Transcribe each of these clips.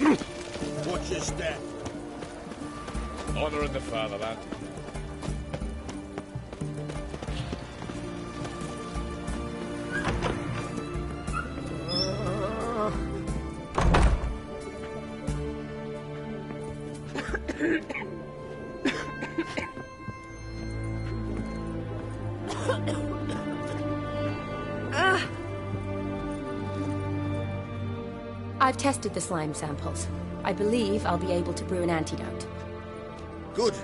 Watch your step. Honor in the fatherland. I've tested the slime samples. I believe I'll be able to brew an antidote. Good.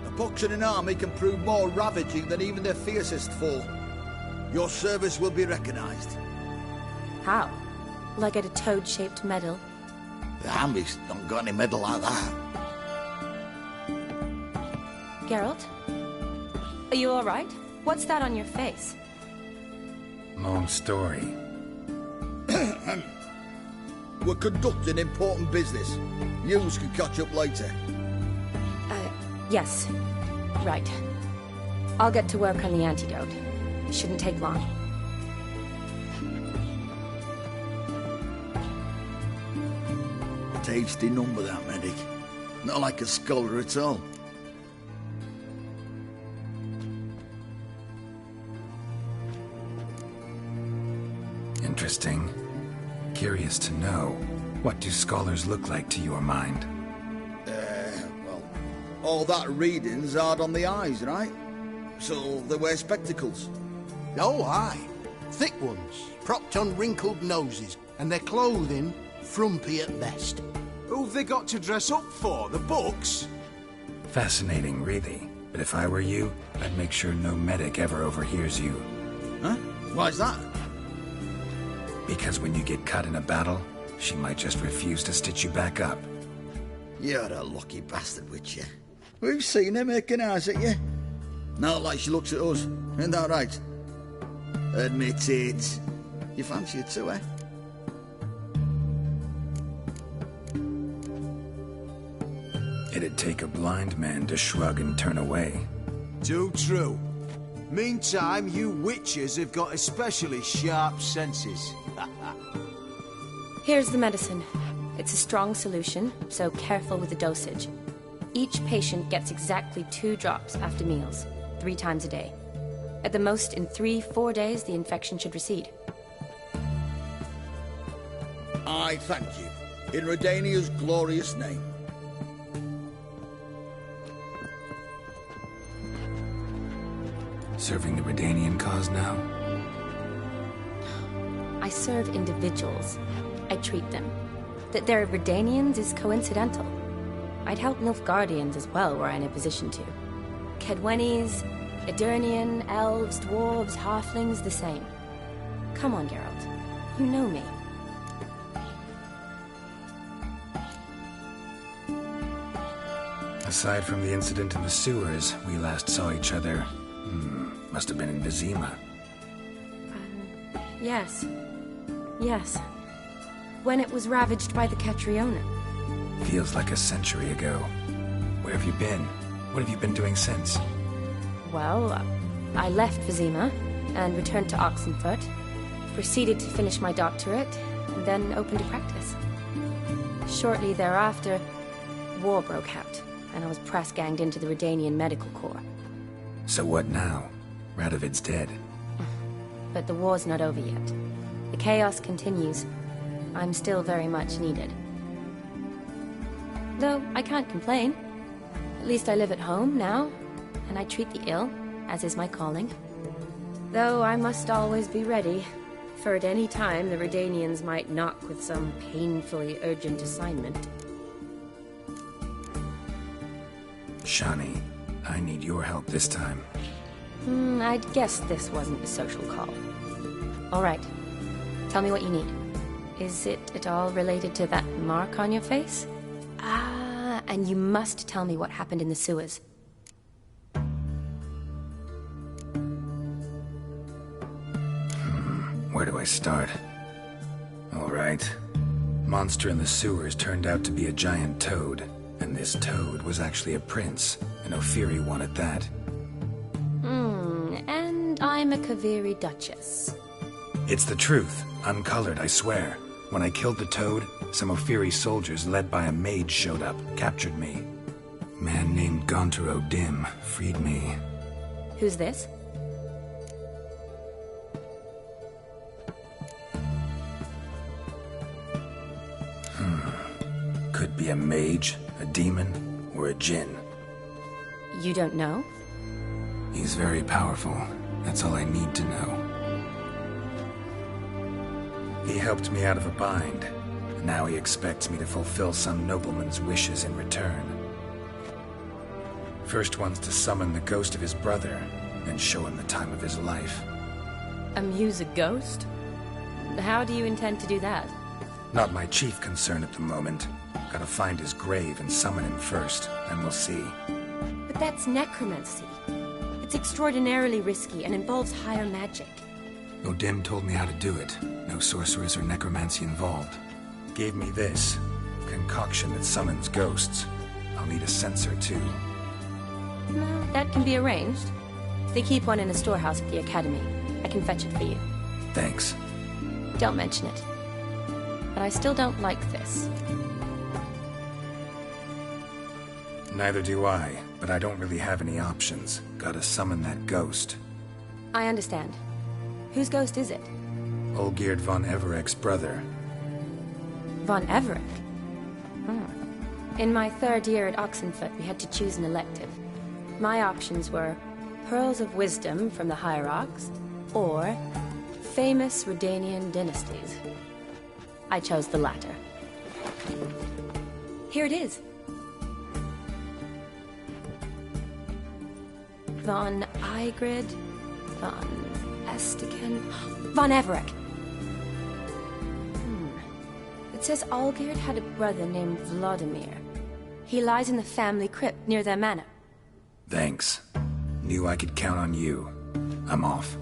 A pox in an army can prove more ravaging than even their fiercest foe. Your service will be recognized. How? Will I get a toad-shaped medal? The army's not got any medal like that. Geralt? Are you alright? What's that on your face? Long story. We're conducting important business. Yous can catch up later. Yes. Right. I'll get to work on the antidote. Shouldn't take long. Tasty number, that medic. Not like a scholar at all. Interesting. Curious to know, what do scholars look like to your mind? Well, all that reading's hard on the eyes, right? So they wear spectacles. Oh, aye. Thick ones, propped on wrinkled noses, and their clothing frumpy at best. Who've they got to dress up for? The books? Fascinating, really. But if I were you, I'd make sure no medic ever overhears you. Huh? Why's that? Because when you get cut in a battle, she might just refuse to stitch you back up. You're a lucky bastard, witch, you. We've seen her making eyes at you. Not like she looks at us. Ain't that right? Admit it. You fancy it too, eh? It'd take a blind man to shrug and turn away. Too true. Meantime, you witches have got especially sharp senses. Here's the medicine. It's a strong solution, so careful with the dosage. Each patient gets exactly 2 drops after meals, 3 times a day. At the most, in 3-4 days, the infection should recede. I thank you. In Redania's glorious name. Serving the Redanian cause now? I serve individuals. I treat them. That they're Redanians is coincidental. I'd help Nilfgaardians as well were I in a position to. Kedwenis, Edirnian, elves, dwarves, halflings, the same. Come on, Geralt. You know me. Aside from the incident in the sewers, we last saw each other... must have been in Vizima. Yes. Yes. When it was ravaged by the Catriona. Feels like a century ago. Where have you been? What have you been doing since? Well, I left Vizima and returned to Oxenfurt. Proceeded to finish my doctorate, and then opened a practice. Shortly thereafter, war broke out, and I was press-ganged into the Redanian Medical Corps. So what now? Radovid's dead. But the war's not over yet. The chaos continues. I'm still very much needed. Though I can't complain. At least I live at home now, and I treat the ill, as is my calling. Though I must always be ready, for at any time the Redanians might knock with some painfully urgent assignment. Shani, I need your help this time. I'd guess this wasn't a social call. All right. Tell me what you need. Is it at all related to that mark on your face? Ah, and you must tell me what happened in the sewers. Where do I start? All right. Monster in the sewers turned out to be a giant toad. And this toad was actually a prince, an Ophiri one at that. And I'm a Kaviri Duchess. It's the truth, uncolored, I swear. When I killed the toad, Some Ophiri soldiers led by a mage showed up, captured me. A man named Gontaro Dim freed me. Who's this? Could be a mage, a demon, or a djinn. You don't know? He's very powerful. That's all I need to know. He helped me out of a bind. Now he expects me to fulfill some nobleman's wishes in return. First one's to summon the ghost of his brother, then show him the time of his life. Amuse a ghost? How do you intend to do that? Not my chief concern at the moment. Gotta find his grave and summon him first, then we'll see. But that's necromancy. It's extraordinarily risky and involves higher magic. Odim told me how to do it. No sorcerers or necromancy involved. Gave me this. Concoction that summons ghosts. I'll need a censer, too. No, that can be arranged. They keep one in a storehouse at the academy. I can fetch it for you. Thanks. Don't mention it. But I still don't like this. Neither do I, but I don't really have any options. Gotta summon that ghost. I understand. Whose ghost is it? Olgierd von Everek's brother. Von Everek? In my third year at Oxenfoot, we had to choose an elective. My options were Pearls of Wisdom from the Hierarchs, or famous Redanian dynasties. I chose the latter. Here it is. Von Igrid, von Estiken, von Everek. It says Olgierd had a brother named Vladimir. He lies in the family crypt near their manor. Thanks. Knew I could count on you. I'm off.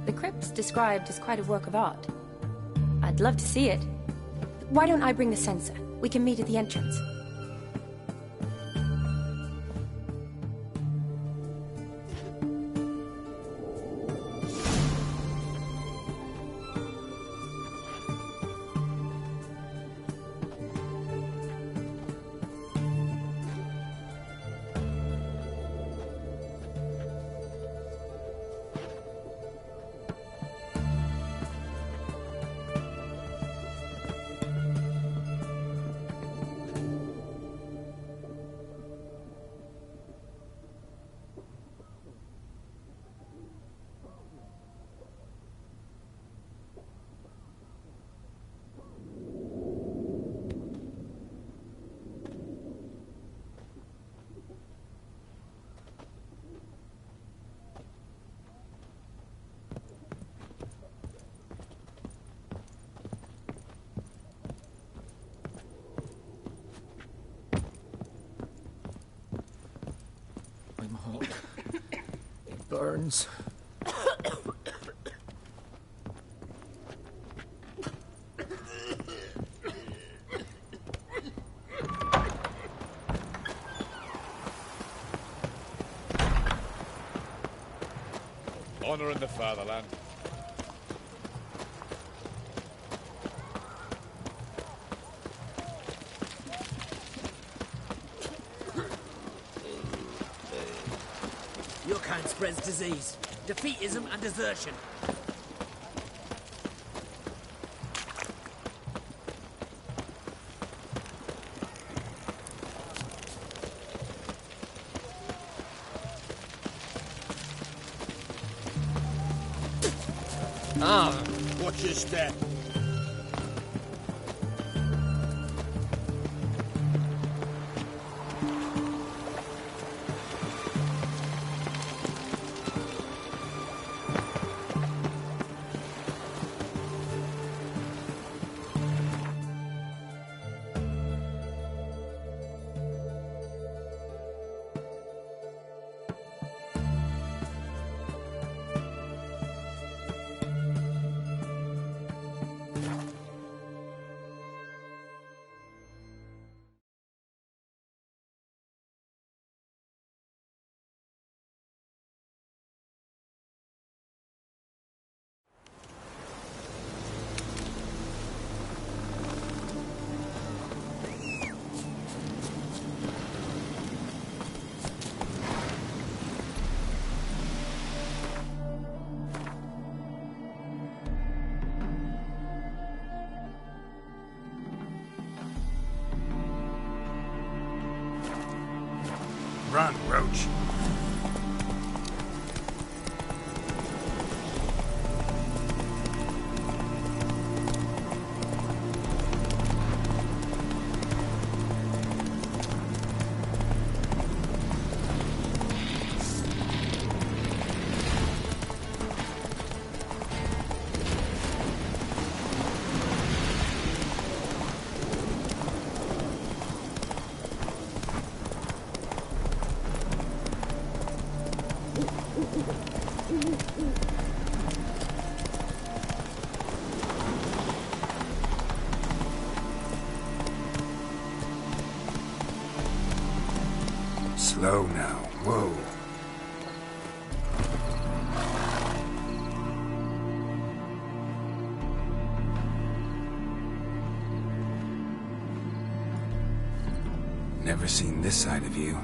The crypt's described as quite a work of art. I'd love to see it. Why don't I bring the censer? We can meet at the entrance. It burns. Honor in the fatherland. Your kind spreads disease, defeatism and desertion. Watch your step. Run, Roach. Slow now. Whoa. Never seen this side of you.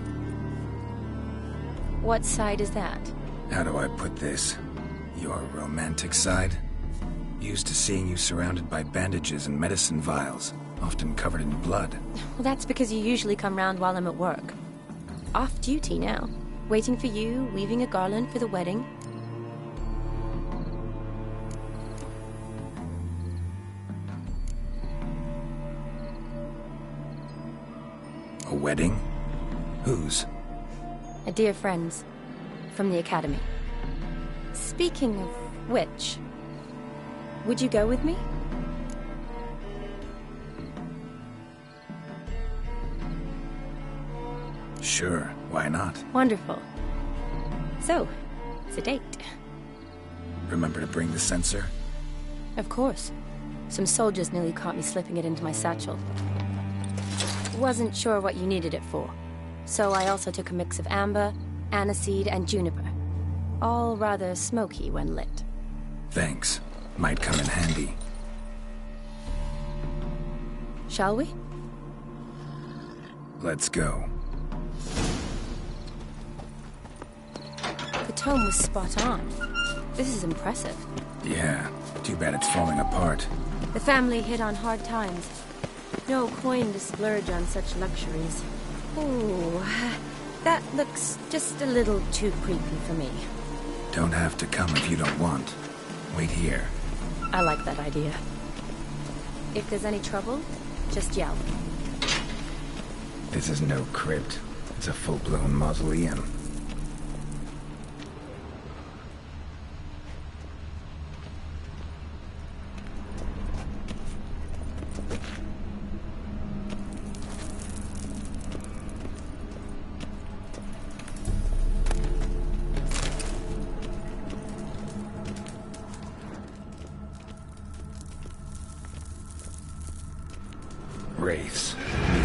What side is that? How do I put this? Your romantic side? Used to seeing you surrounded by bandages and medicine vials, often covered in blood. Well, that's because you usually come round while I'm at work. Off duty now. Waiting for you, weaving a garland for the wedding. A wedding? Whose? A dear friend's. From the academy. Speaking of which, would you go with me? Sure, why not? Wonderful. So, it's a date. Remember to bring the sensor? Of course. Some soldiers nearly caught me slipping it into my satchel. Wasn't sure what you needed it for, so I also took a mix of amber, aniseed, and juniper. All rather smoky when lit. Thanks. Might come in handy. Shall we? Let's go. The tome was spot on. This is impressive. Yeah, too bad it's falling apart. The family hit on hard times. No coin to splurge on such luxuries. Ooh, that looks just a little too creepy for me. Don't have to come if you don't want. Wait here. I like that idea. If there's any trouble, just yell. This is no crypt. It's a full-blown mausoleum. Wraiths.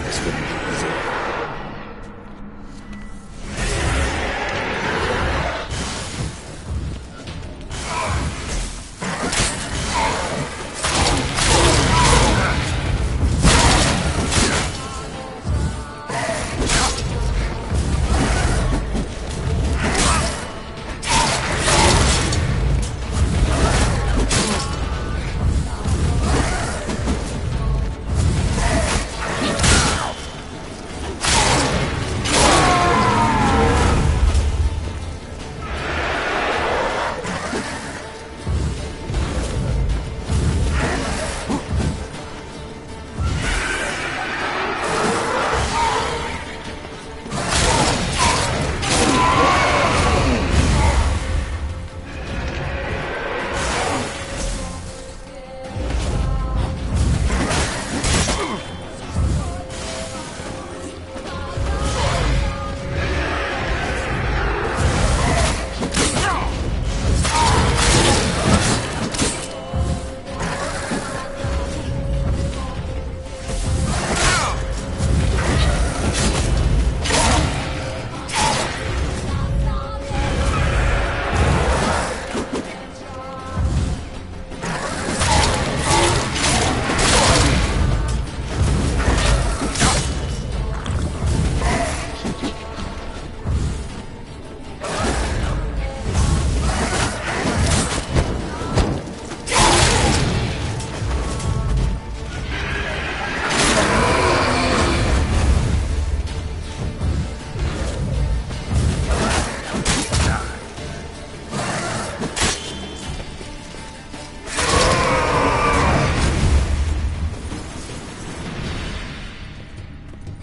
This wouldn't be easy.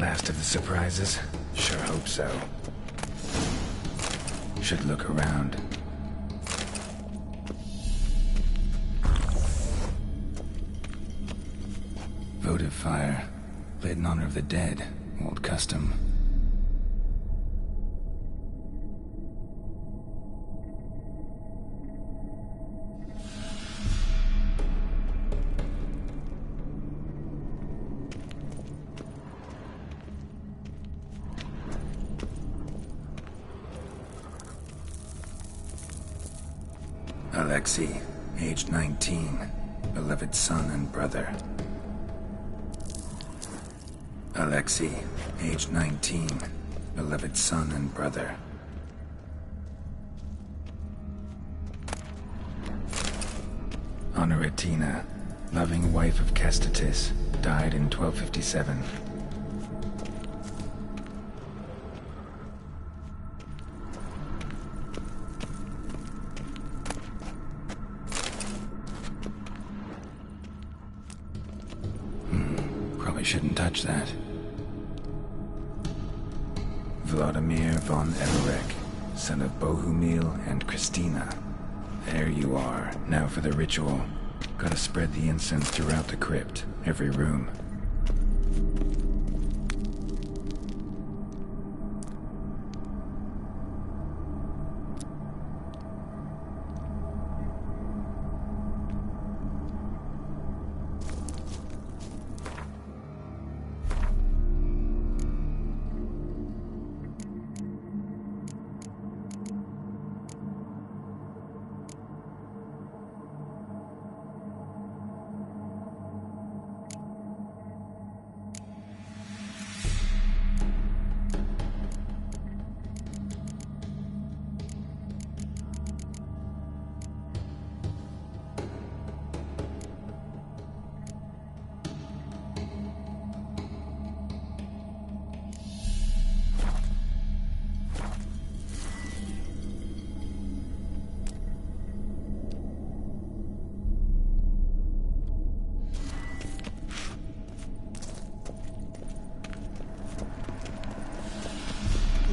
Last of the surprises? Sure hope so. Should look around. Votive fire. Lit in honor of the dead. Old custom. Alexei, age 19, beloved son and brother. Alexei, age 19, beloved son and brother. Honoratina, loving wife of Kestatis, died in 1257. Probably shouldn't touch that. Vladimir von Everek, son of Bohumil and Christina. There you are. Now for the ritual. Gotta spread the incense throughout the crypt, every room.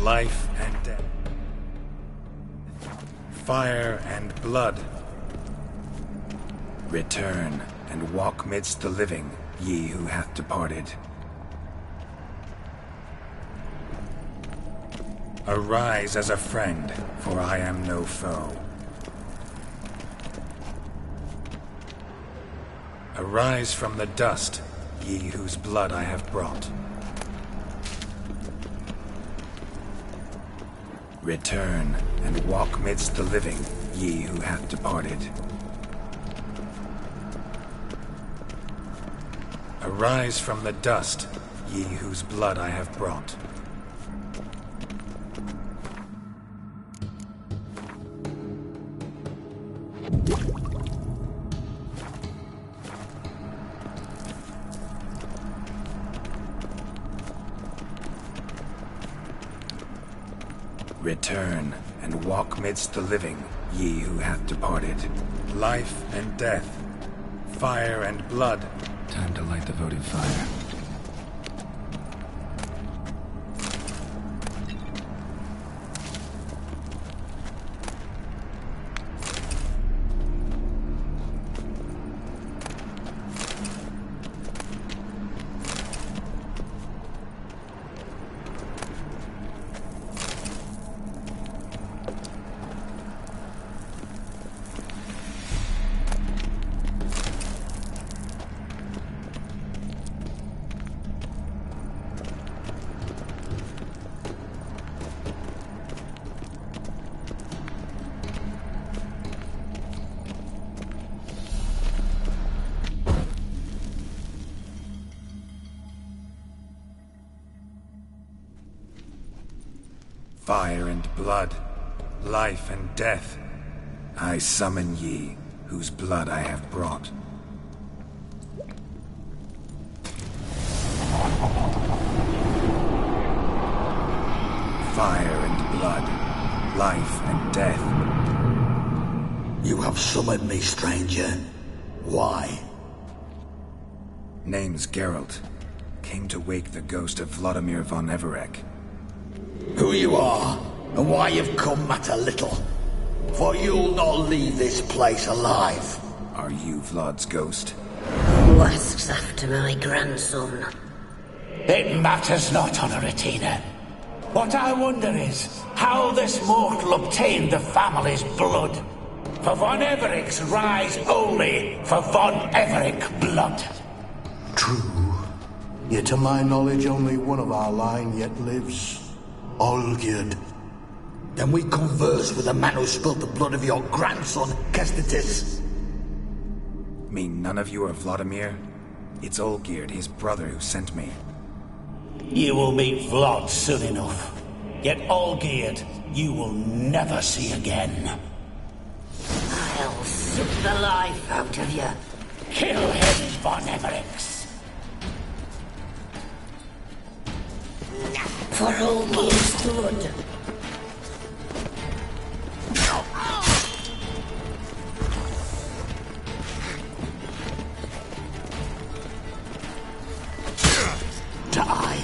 Life and death. Fire and blood. Return and walk midst the living, ye who hath departed. Arise as a friend, for I am no foe. Arise from the dust, ye whose blood I have brought. Return and walk midst the living, ye who hath departed. Arise from the dust, ye whose blood I have brought. Return and walk midst the living, ye who hath departed. Life and death, fire and blood. Time to light the votive fire. Fire and blood, life and death, I summon ye, whose blood I have brought. Fire and blood, life and death. You have summoned me, stranger. Why? Name's Geralt. Came to wake the ghost of Vladimir von Everec. Who you are, and why you've come matter little. For you'll not leave this place alive. Are you Vlad's ghost? Who asks after my grandson? It matters not, Honoratina. What I wonder is how this mortal obtained the family's blood. For von Everic's rise only for von Everec blood. True. Yet to my knowledge, only one of our line yet lives. Olgierd. Then we converse with the man who spilled the blood of your grandson, Kestitis. Mean none of you are Vladimir? It's Olgierd, his brother, who sent me. You will meet Vlad soon enough. Yet Olgierd, you will never see again. I'll suck the life out of you. Kill him, von Everix. For Olgierd's blood. Die.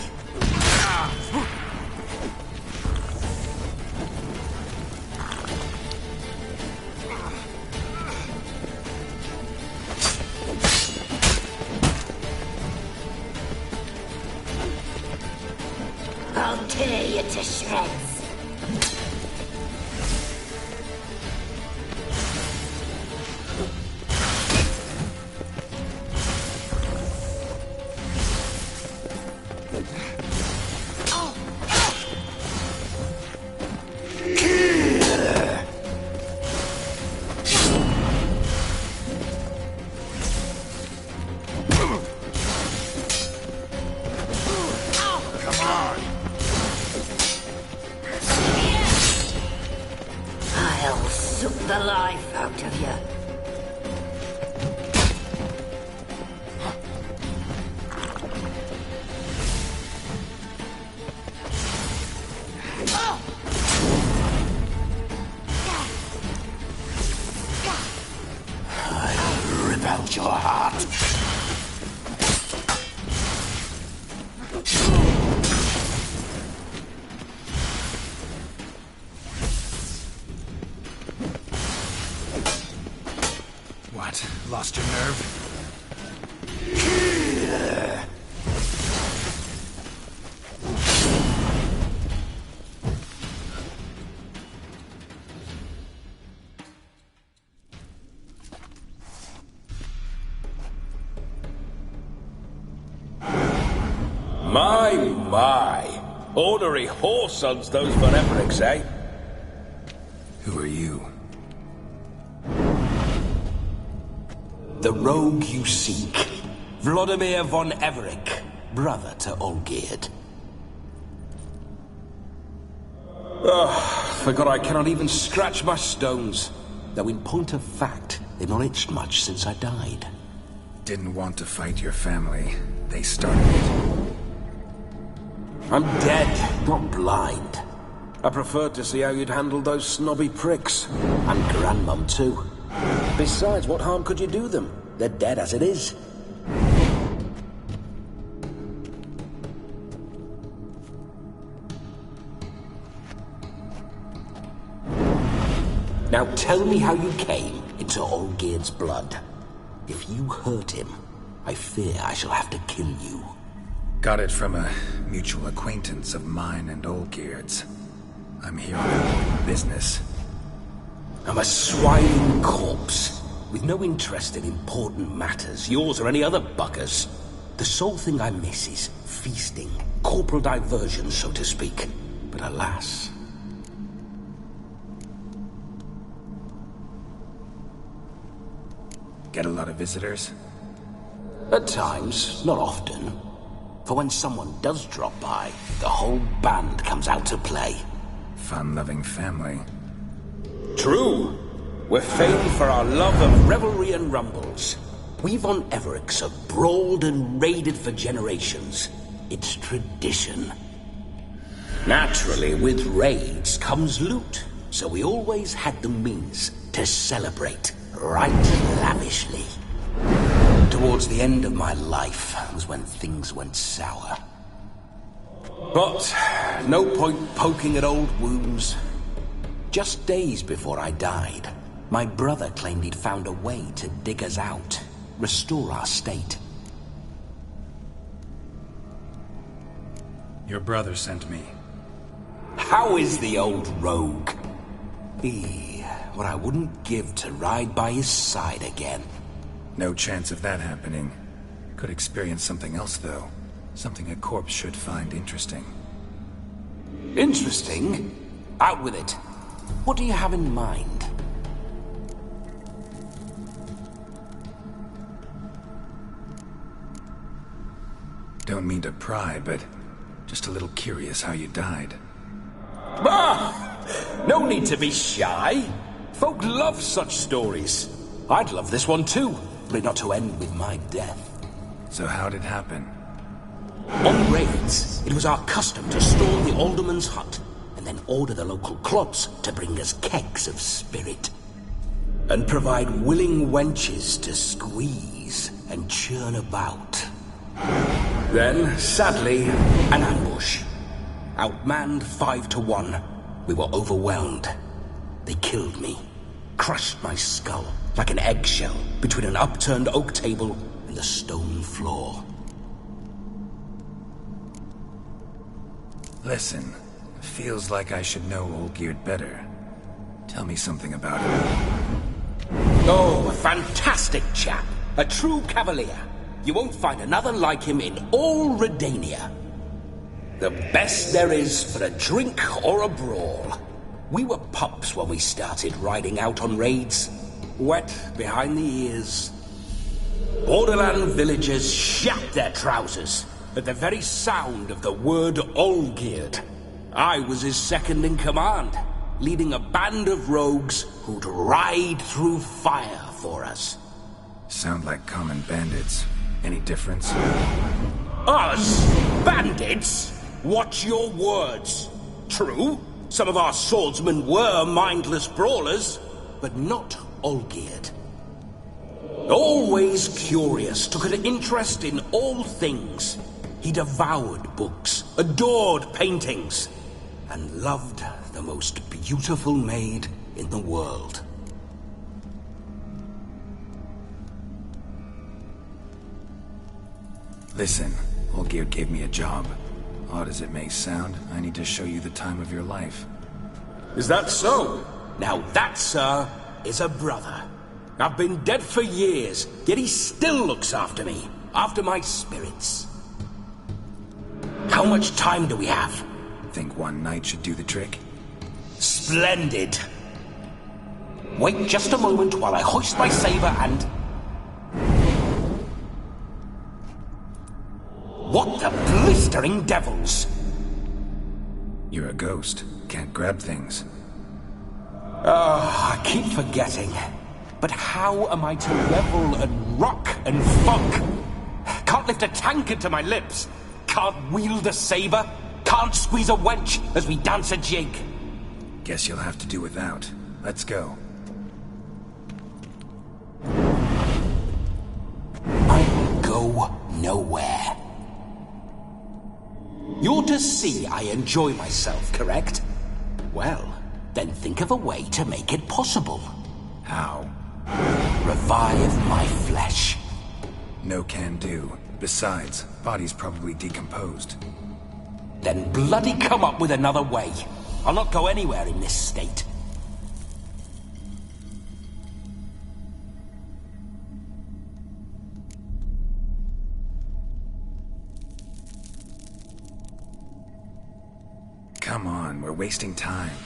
I'll tear you to shreds. I'll suck the life out of you. I'll rip out your heart. What? Lost your nerve? My. Ornery whoresons those von Evericks, eh? Who are you? The rogue you seek. Vladimir von Everec, brother to Olgierd. Forgot I cannot even scratch my stones. Though in point of fact, they've not itched much since I died. Didn't want to fight your family. They started it. I'm dead, not blind. I preferred to see how you'd handle those snobby pricks. And Grandmum, too. Besides, what harm could you do them? They're dead as it is. Now tell me how you came into Olgierd's blood. If you hurt him, I fear I shall have to kill you. Got it from a mutual acquaintance of mine and Olgierd's. I'm here on business. I'm a swine corpse, with no interest in important matters, yours or any other buggers. The sole thing I miss is feasting, corporal diversion, so to speak. But alas... Get a lot of visitors? At times, not often. For when someone does drop by, the whole band comes out to play. Fun-loving family. True. We're famed for our love of revelry and rumbles. We von Evericks have brawled and raided for generations. It's tradition. Naturally, with raids comes loot, so we always had the means to celebrate right lavishly. towards the end of my life was when things went sour. But no point poking at old wounds. Just days before I died, my brother claimed he'd found a way to dig us out, restore our state. Your brother sent me. How is the old rogue? What I wouldn't give to ride by his side again. No chance of that happening. Could experience something else, though. Something a corpse should find interesting. Interesting? Out with it. What do you have in mind? Don't mean to pry, but just a little curious how you died. No need to be shy. Folk love such stories. I'd love this one too, but not to end with my death. So how'd it happen? On raids, it was our custom to storm the alderman's hut and then order the local clubs to bring us kegs of spirit. And provide willing wenches to squeeze and churn about. Then, sadly, an ambush. Outmanned 5-1, we were overwhelmed. They killed me, crushed my skull like an eggshell between an upturned oak table and the stone floor. Listen, feels like I should know Olgierd better. Tell me something about him. Oh, a fantastic chap. A true cavalier. You won't find another like him in all Redania. The best there is for a drink or a brawl. We were pups when we started riding out on raids. Wet behind the ears. Borderland villagers shat their trousers at the very sound of the word Olgierd. I was his second in command, leading a band of rogues who'd ride through fire for us. Sound like common bandits. Any difference? Us? Bandits? Watch your words. True, some of our swordsmen were mindless brawlers, but not Olgierd. Always curious, took an interest in all things. He devoured books, adored paintings, and loved the most beautiful maid in the world. Listen, Olgierd gave me a job. Odd as it may sound, I need to show you the time of your life. Is that so? Now that, sir, is a brother. I've been dead for years, yet he still looks after me, after my spirits. How much time do we have? Think one night should do the trick? Splendid. Wait just a moment while I hoist my saber and... What the blistering devils? You're a ghost. Can't grab things. I keep forgetting. But how am I to revel and rock and fuck? Can't lift a tankard to my lips. Can't wield a saber. Can't squeeze a wench as we dance a jig. Guess you'll have to do without. Let's go. I will go nowhere. You're to see I enjoy myself, correct? Well, then think of a way to make it possible. How? Revive my flesh. No can do. Besides, body's probably decomposed. Then bloody come up with another way. I'll not go anywhere in this state. Come on, we're wasting time.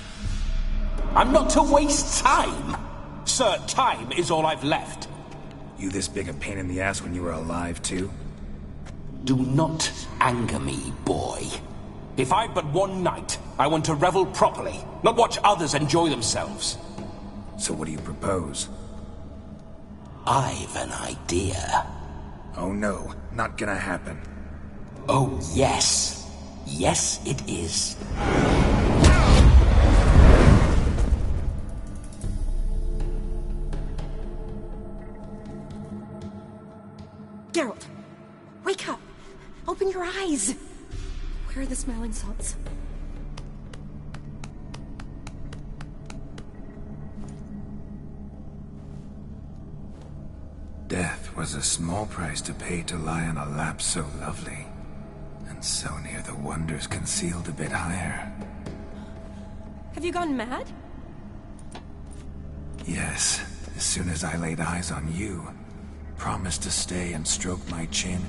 I'm not to waste time! Sir, time is all I've left. You this big a pain in the ass when you were alive, too? Do not anger me, boy. If I've but one night, I want to revel properly, not watch others enjoy themselves. So what do you propose? I've an idea. Oh no, not gonna happen. Oh yes. Yes, it is. Open your eyes! Where are the smelling salts? Death was a small price to pay to lie on a lap so lovely, and so near the wonders concealed a bit higher. Have you gone mad? Yes, as soon as I laid eyes on you, promised to stay and stroke my chin,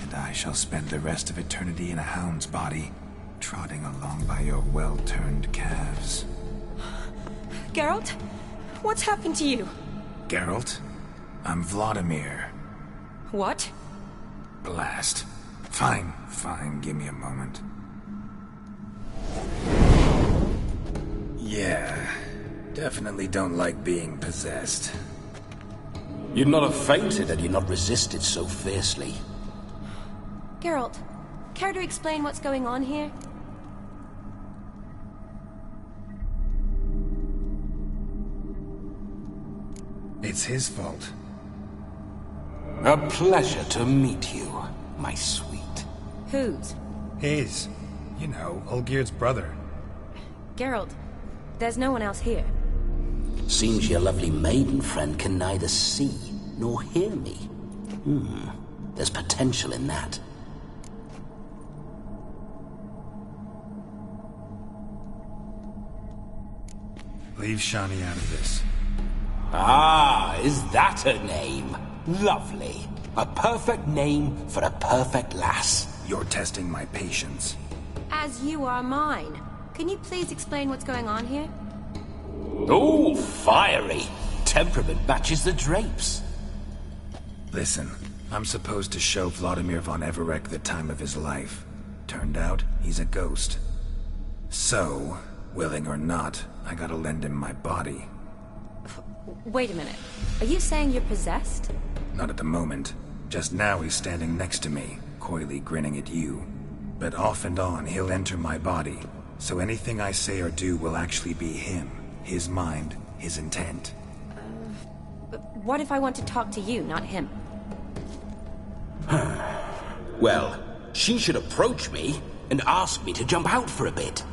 and I shall spend the rest of eternity in a hound's body, trotting along by your well-turned calves. Geralt? What's happened to you? Geralt? I'm Vladimir. What? Blast. Fine, give me a moment. Yeah, definitely don't like being possessed. You'd not have fainted had you not resisted so fiercely. Geralt, care to explain what's going on here? It's his fault. A pleasure to meet you, my sweet. Whose? His. You know, Olgierd's brother. Geralt, there's no one else here. Seems your lovely maiden friend can neither see nor hear me. There's potential in that. Leave Shani out of this. Ah, is that her name? Lovely. A perfect name for a perfect lass. You're testing my patience. As you are mine. Can you please explain what's going on here? Oh, fiery. Temperament matches the drapes. Listen, I'm supposed to show Vladimir von Everec the time of his life. Turned out, he's a ghost. So, willing or not, I gotta lend him my body. Wait a minute. Are you saying you're possessed? Not at the moment. Just now he's standing next to me, coyly grinning at you. But off and on, he'll enter my body. So anything I say or do will actually be him. His mind, his intent. But what if I want to talk to you, not him? Well, she should approach me and ask me to jump out for a bit.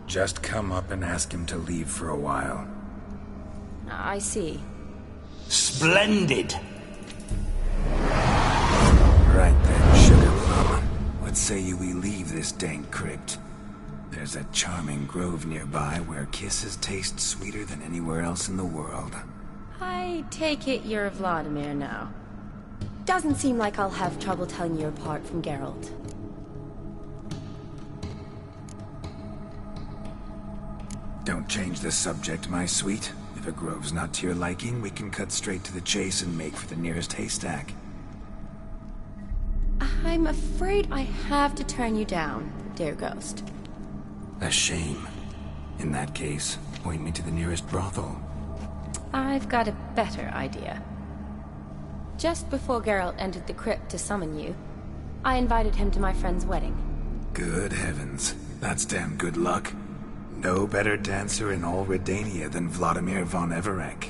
Just come up and ask him to leave for a while. I see. Splendid! Right then, Sugar Plum. What say you we leave this dank crypt? There's a charming grove nearby where kisses taste sweeter than anywhere else in the world. I take it you're Vladimir now. Doesn't seem like I'll have trouble telling you apart from Geralt. Don't change the subject, my sweet. If a grove's not to your liking, we can cut straight to the chase and make for the nearest haystack. I'm afraid I have to turn you down, dear ghost. A shame. In that case, point me to the nearest brothel. I've got a better idea. Just before Geralt entered the crypt to summon you, I invited him to my friend's wedding. Good heavens. That's damn good luck. No better dancer in all Redania than Vladimir von Everec.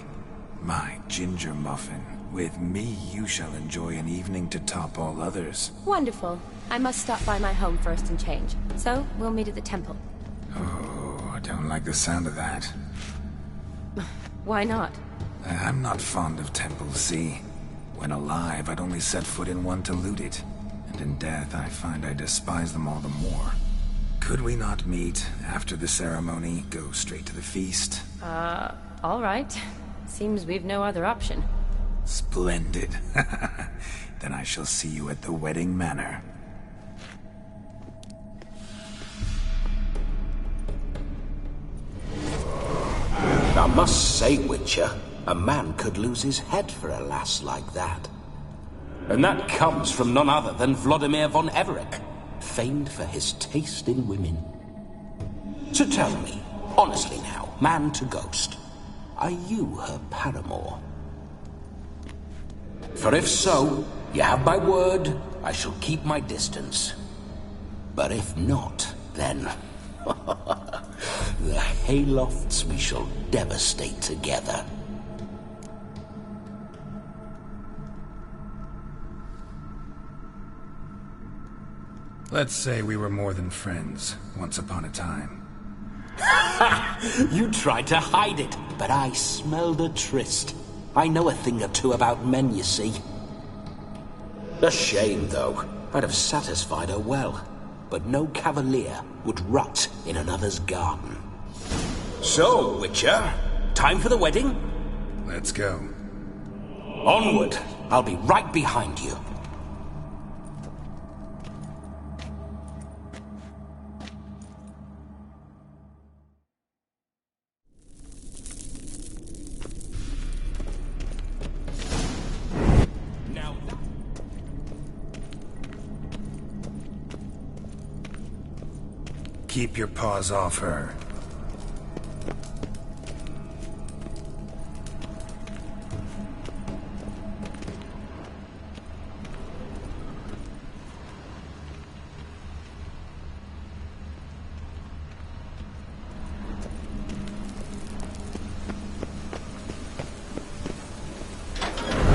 My ginger muffin. With me, you shall enjoy an evening to top all others. Wonderful. I must stop by my home first and change. So, we'll meet at the temple. Oh, I don't like the sound of that. Why not? I'm not fond of temples, see? When alive, I'd only set foot in one to loot it. And in death, I find I despise them all the more. Could we not meet after the ceremony, go straight to the feast? All right. Seems we've no other option. Splendid. Then I shall see you at the wedding manor. I must say, Witcher, a man could lose his head for a lass like that. And that comes from none other than Vladimir von Everec, famed for his taste in women. So tell me, honestly now, man to ghost, are you her paramour? For if so, you have my word, I shall keep my distance. But if not, then... the haylofts we shall devastate together. Let's say we were more than friends, once upon a time. You tried to hide it, but I smelled a tryst. I know a thing or two about men, you see. A shame, though. I'd have satisfied her well. But no cavalier would rot in another's garden. So, Witcher, time for the wedding? Let's go. Onward! I'll be right behind you. Keep your paws off her.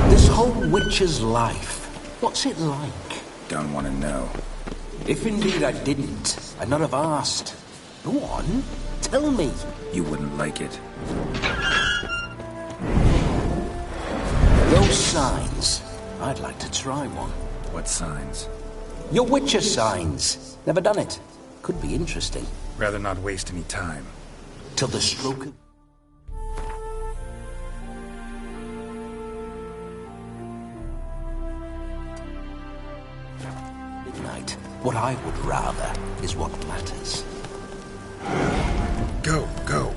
This whole witcher's life, what's it like? Don't want to know. If indeed I didn't, I'd not have asked. Go on, tell me. You wouldn't like it. Those signs. I'd like to try one. What signs? Your Witcher signs. Never done it. Could be interesting. Rather not waste any time. Till the stroke of... midnight. What I would rather is what matters. Go, go.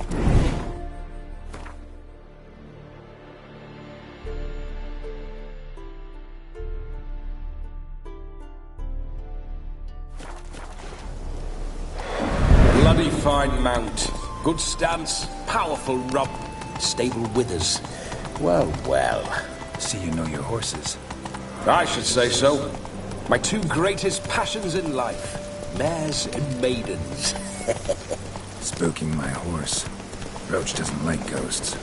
Bloody fine mount. Good stance, powerful rub. Stable withers. Well, well. See you know your horses. I should say so. My two greatest passions in life. Mares and maidens. Spooking my horse. Roach doesn't like ghosts.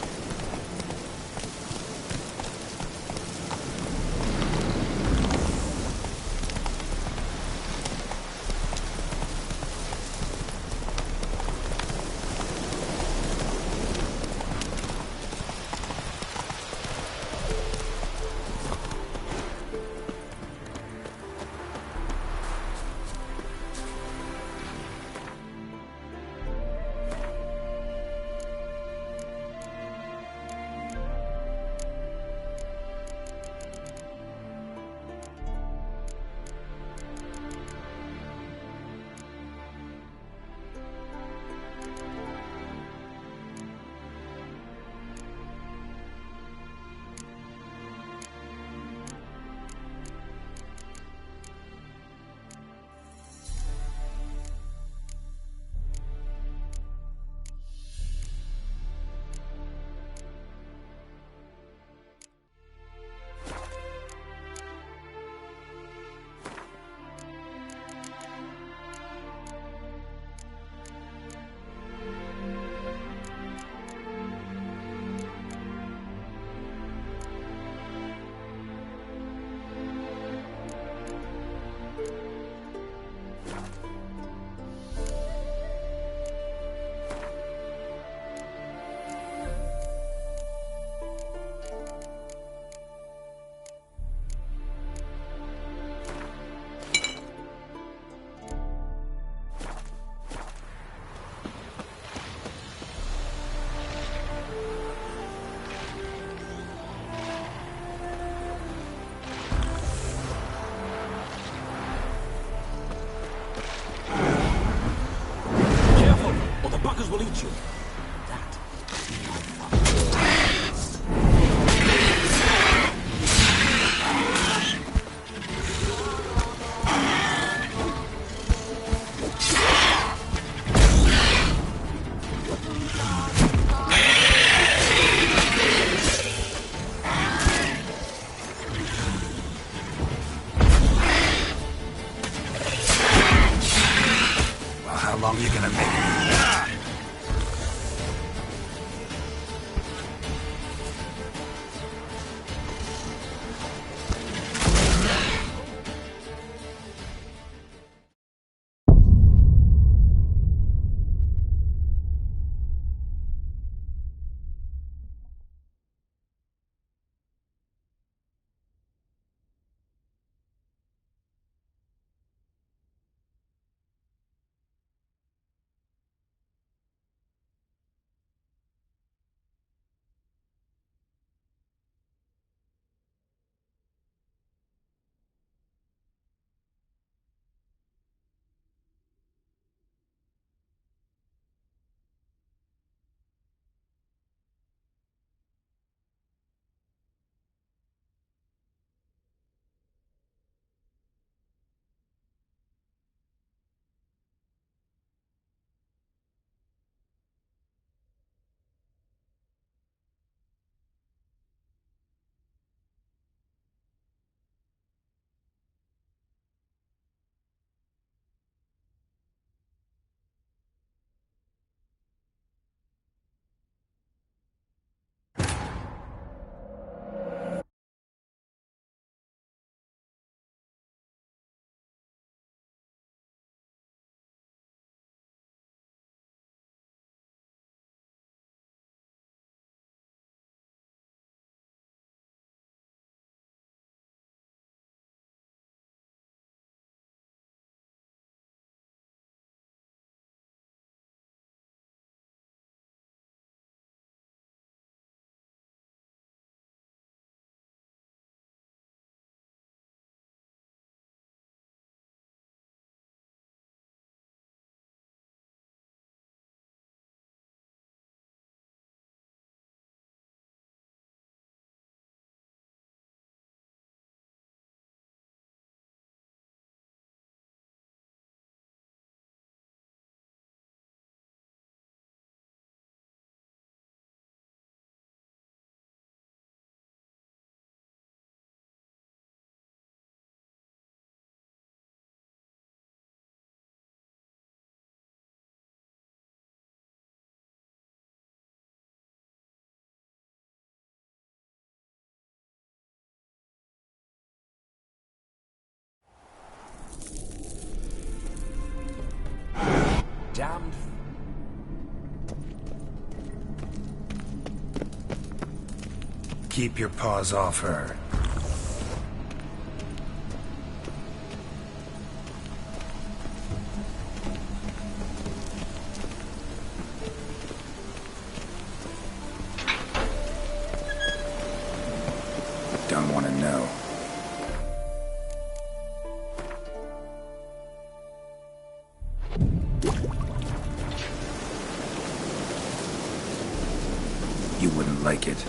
will eat you. Keep your paws off her. Don't want to know. You wouldn't like it.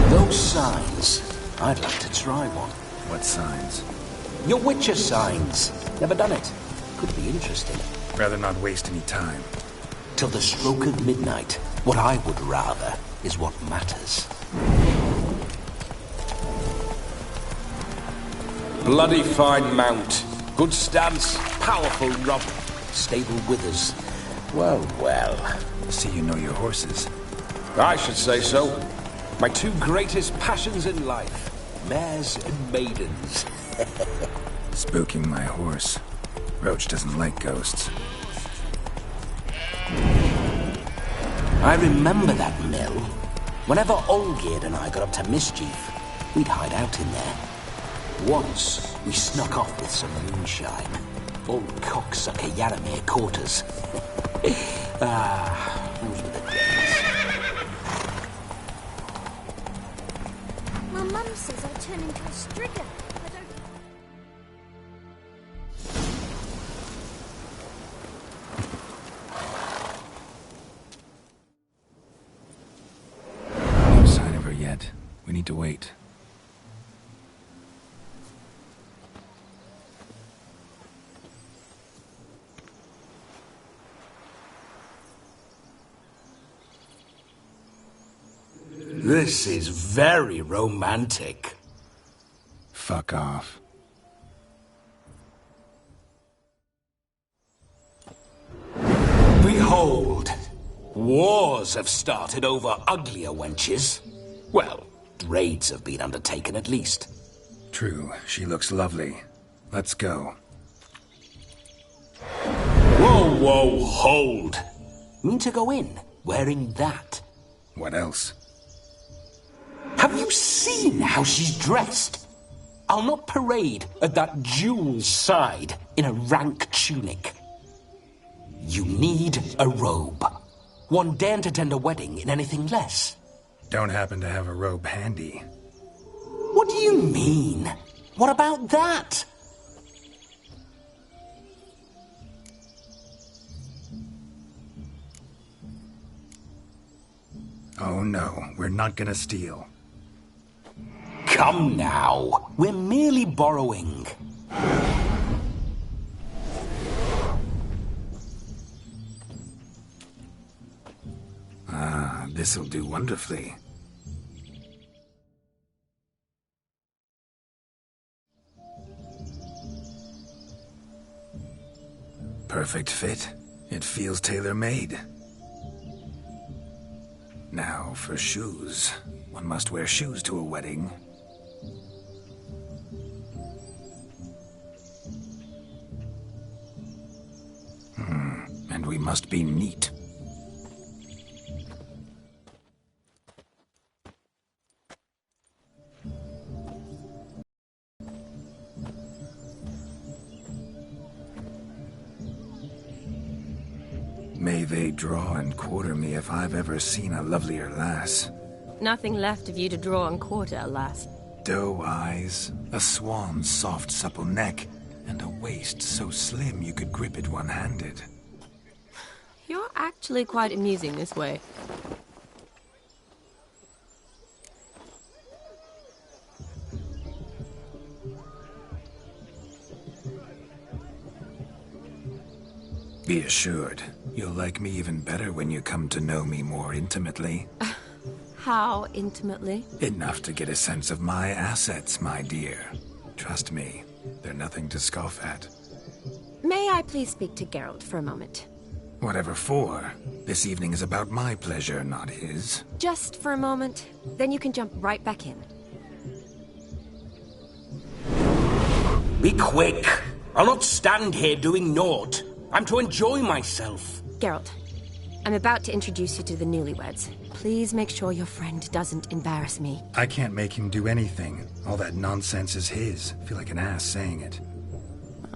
Those signs. I'd like to try one. What signs? Your Witcher signs. Never done it. Could be interesting. Rather not waste any time. Till the stroke of midnight. What I would rather is what matters. Bloody fine mount. Good stance, powerful rump, stable withers. Well, well. See you know your horses. I should say so. My two greatest passions in life. Mares and maidens. Spooking my horse. Roach doesn't like ghosts. I remember that mill. Whenever Olgerd and I got up to mischief, we'd hide out in there. Once, we snuck off with some moonshine. Old cocksucker Yaramir caught us. Those were the days. My mum says I turn into a strigger. No sign of her yet. We need to wait. This is very romantic. Fuck off. Behold, wars have started over uglier wenches. Well, raids have been undertaken at least. True, she looks lovely. Let's go. Whoa, whoa, hold. Mean to go in, wearing that? What else? Have you seen how she's dressed? I'll not parade at that jewel's side in a rank tunic. You need a robe. One daren't attend a wedding in anything less. Don't happen to have a robe handy. What do you mean? What about that? Oh no, we're not gonna steal. Come now, we're merely borrowing. Ah, this'll do wonderfully. Perfect fit. It feels tailor-made. Now for shoes. One must wear shoes to a wedding. And we must be neat. May they draw and quarter me if I've ever seen a lovelier lass. Nothing left of you to draw and quarter, alas. Doe eyes, a swan's soft supple neck, and a waist so slim you could grip it one-handed. You're actually quite amusing this way. Be assured, you'll like me even better when you come to know me more intimately. How intimately? Enough to get a sense of my assets, my dear. Trust me, they're nothing to scoff at. May I please speak to Geralt for a moment? Whatever for. This evening is about my pleasure, not his. Just for a moment, then you can jump right back in. Be quick! I'll not stand here doing naught. I'm to enjoy myself. Geralt, I'm about to introduce you to the newlyweds. Please make sure your friend doesn't embarrass me. I can't make him do anything. All that nonsense is his. I feel like an ass saying it.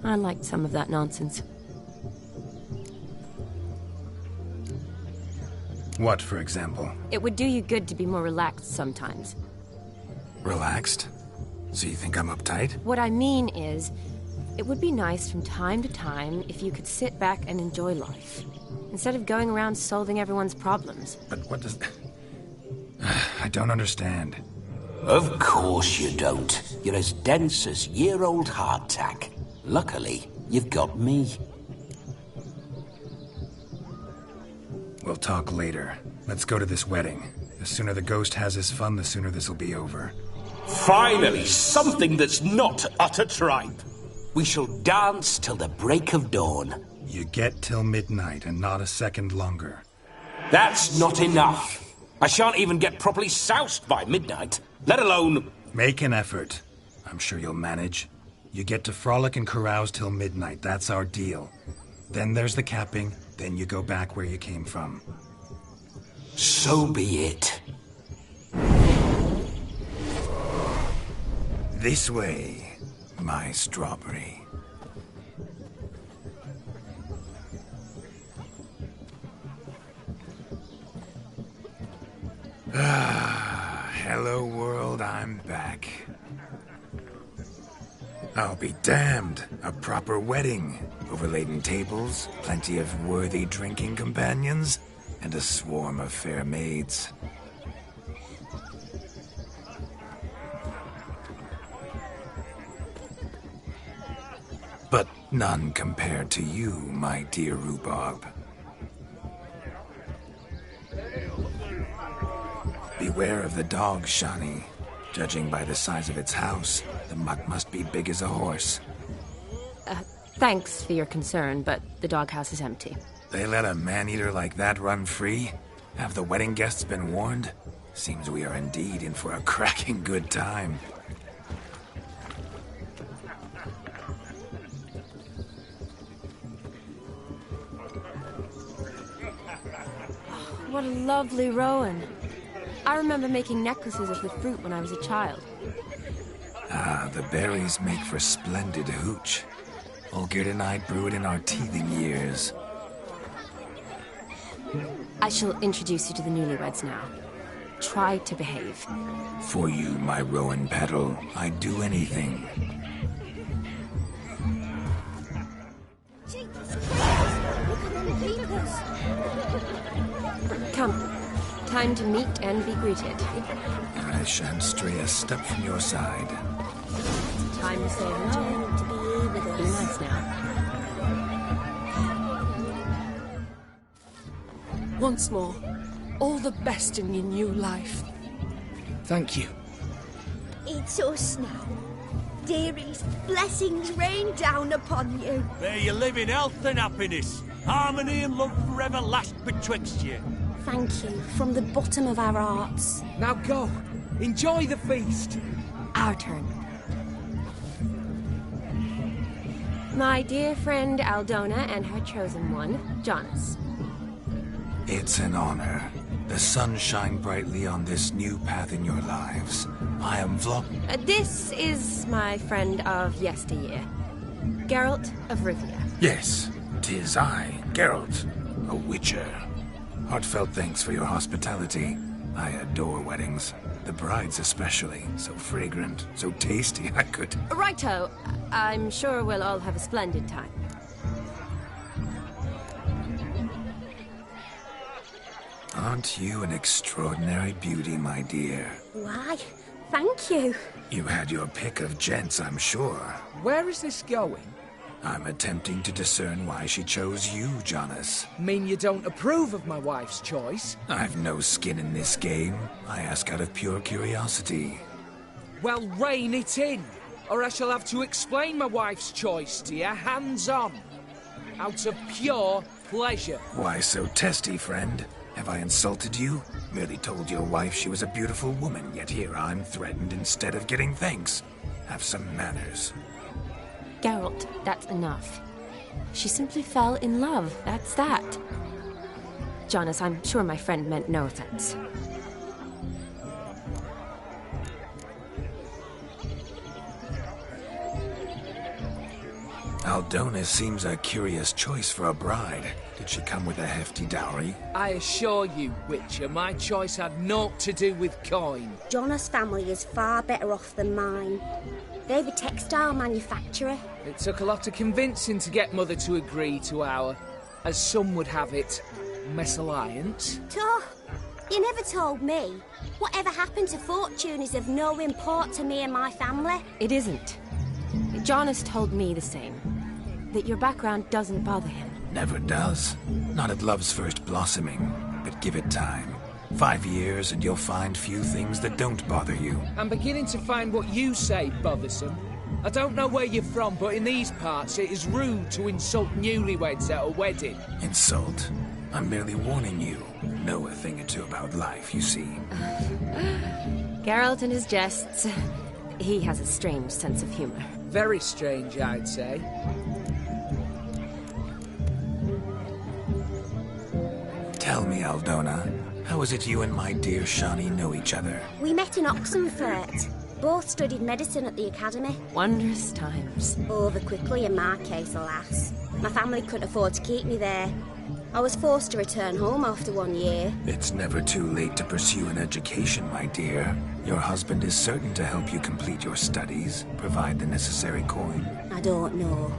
I liked some of that nonsense. What, for example? It would do you good to be more relaxed sometimes. Relaxed? So you think I'm uptight? What I mean is, it would be nice from time to time if you could sit back and enjoy life, instead of going around solving everyone's problems. But what does... I don't understand. Of course you don't. You're as dense as year-old hardtack. Luckily, you've got me. We'll talk later. Let's go to this wedding. The sooner the ghost has his fun, the sooner this'll be over. Finally, something that's not utter tripe. We shall dance till the break of dawn. You get till midnight and not a second longer. That's not enough. I shan't even get properly soused by midnight, let alone... Make an effort. I'm sure you'll manage. You get to frolic and carouse till midnight. That's our deal. Then there's the capping. Then you go back where you came from. So be it. This way, my strawberry. Hello world, I'm back. I'll be damned. A proper wedding. Overladen tables, plenty of worthy drinking companions, and a swarm of fair maids. But none compared to you, my dear rhubarb. Beware of the dog, Shani. Judging by the size of its house, the muck must be big as a horse. Thanks for your concern, but the doghouse is empty. They let a man-eater like that run free? Have the wedding guests been warned? Seems we are indeed in for a cracking good time. What a lovely rowan. I remember making necklaces of the fruit when I was a child. Ah, the berries make for splendid hooch. Olgerd and I brew it in our teething years. I shall introduce you to the newlyweds now. Try to behave. For you, my rowan petal, I'd do anything. Come. Time to meet and be greeted. I shan't stray a step from your side. Time to say hello. To be with us. Be nice now. Once more, all the best in your new life. Thank you. It's us now. Dearies, blessings rain down upon you. May you live in health and happiness. Harmony and love forever last betwixt you. Thank you from the bottom of our hearts. Now go. Enjoy the feast. Our turn. My dear friend Aldona and her chosen one, Jonas. It's an honor. The sun shine brightly on this new path in your lives. I am This is my friend of yesteryear, Geralt of Rivia. Yes, 'tis I, Geralt, a witcher. Heartfelt thanks for your hospitality. I adore weddings. The brides especially. So fragrant, so tasty, I could... Righto. I'm sure we'll all have a splendid time. Aren't you an extraordinary beauty, my dear? Why, thank you. You had your pick of gents, I'm sure. Where is this going? I'm attempting to discern why she chose you, Jonas. Mean you don't approve of my wife's choice? I've no skin in this game. I ask out of pure curiosity. Well, rein it in, or I shall have to explain my wife's choice to you hands-on. Out of pure pleasure. Why so testy, friend? Have I insulted you? Merely told your wife she was a beautiful woman, yet here I'm threatened instead of getting thanks. Have some manners. Geralt, that's enough. She simply fell in love, that's that. Jonas, I'm sure my friend meant no offense. Aldona seems a curious choice for a bride. Did she come with a hefty dowry? I assure you, Witcher, my choice had naught to do with coin. Jonas' family is far better off than mine. They're a textile manufacturer. It took a lot of convincing to get Mother to agree to our, as some would have it, mesalliance. You never told me. Whatever happened to fortune is of no import to me and my family. It isn't. Jonas told me the same. That your background doesn't bother him. Never does. Not at love's first blossoming. But give it time. 5 years and you'll find few things that don't bother you. I'm beginning to find what you say bothersome. I don't know where you're from, but in these parts it is rude to insult newlyweds at a wedding. Insult? I'm merely warning you. Know a thing or two about life, you see. Geralt and his jests. He has a strange sense of humor. Very strange, I'd say. Tell me, Aldona, how is it you and my dear Shani know each other? We met in Oxenfurt. Both studied medicine at the academy. Wondrous times. Over quickly in my case, alas. My family couldn't afford to keep me there. I was forced to return home after 1 year. It's never too late to pursue an education, my dear. Your husband is certain to help you complete your studies, provide the necessary coin. I don't know.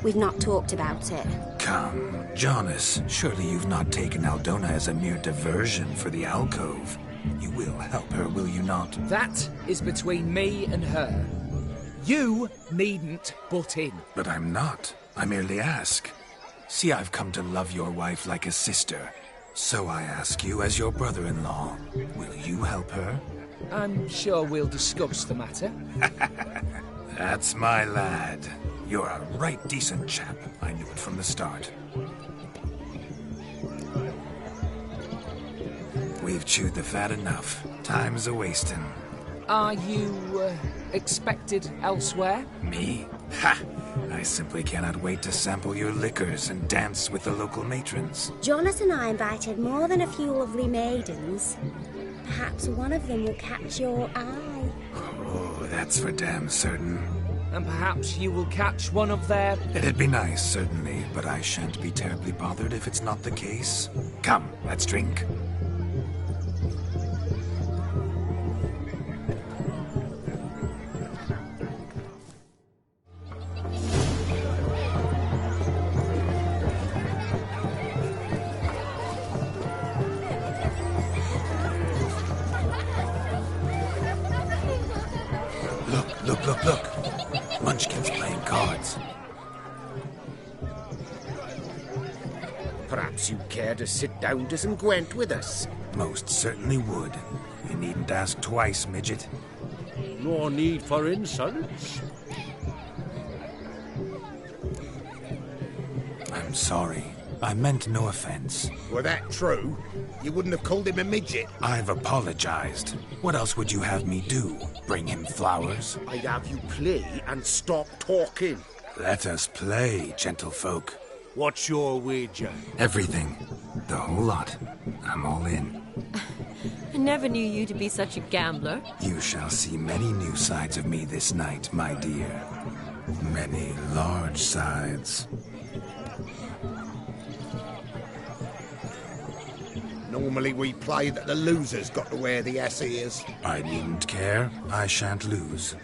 We've not talked about it. Come, Jonas, surely you've not taken Aldona as a mere diversion for the alcove. You will help her, will you not? That is between me and her. You needn't butt in. But I'm not. I merely ask. See, I've come to love your wife like a sister. So I ask you, as your brother-in-law, will you help her? I'm sure we'll discuss the matter. That's my lad. You're a right decent chap. I knew it from the start. We've chewed the fat enough. Time's a-wasting. Are you, expected elsewhere? Me? Ha! I simply cannot wait to sample your liquors and dance with the local matrons. Jonas and I invited more than a few lovely maidens. Perhaps one of them will catch your eye. Oh, that's for damn certain. And perhaps you will catch one of their... It'd be nice, certainly, but I shan't be terribly bothered if it's not the case. Come, let's drink. Look. Munchkin's playing cards. Perhaps you'd care to sit down to some Gwent with us? Most certainly would. You needn't ask twice, midget. No need for insults. I'm sorry. I meant no offense. Were that true, you wouldn't have called him a midget. I've apologized. What else would you have me do? Bring him flowers? I'd have you play and stop talking. Let us play, gentlefolk. What's your wager? Everything. The whole lot. I'm all in. I never knew you to be such a gambler. You shall see many new sides of me this night, my dear. Many large sides. Normally we play that the loser's got to wear the ass ears. I needn't care. I shan't lose.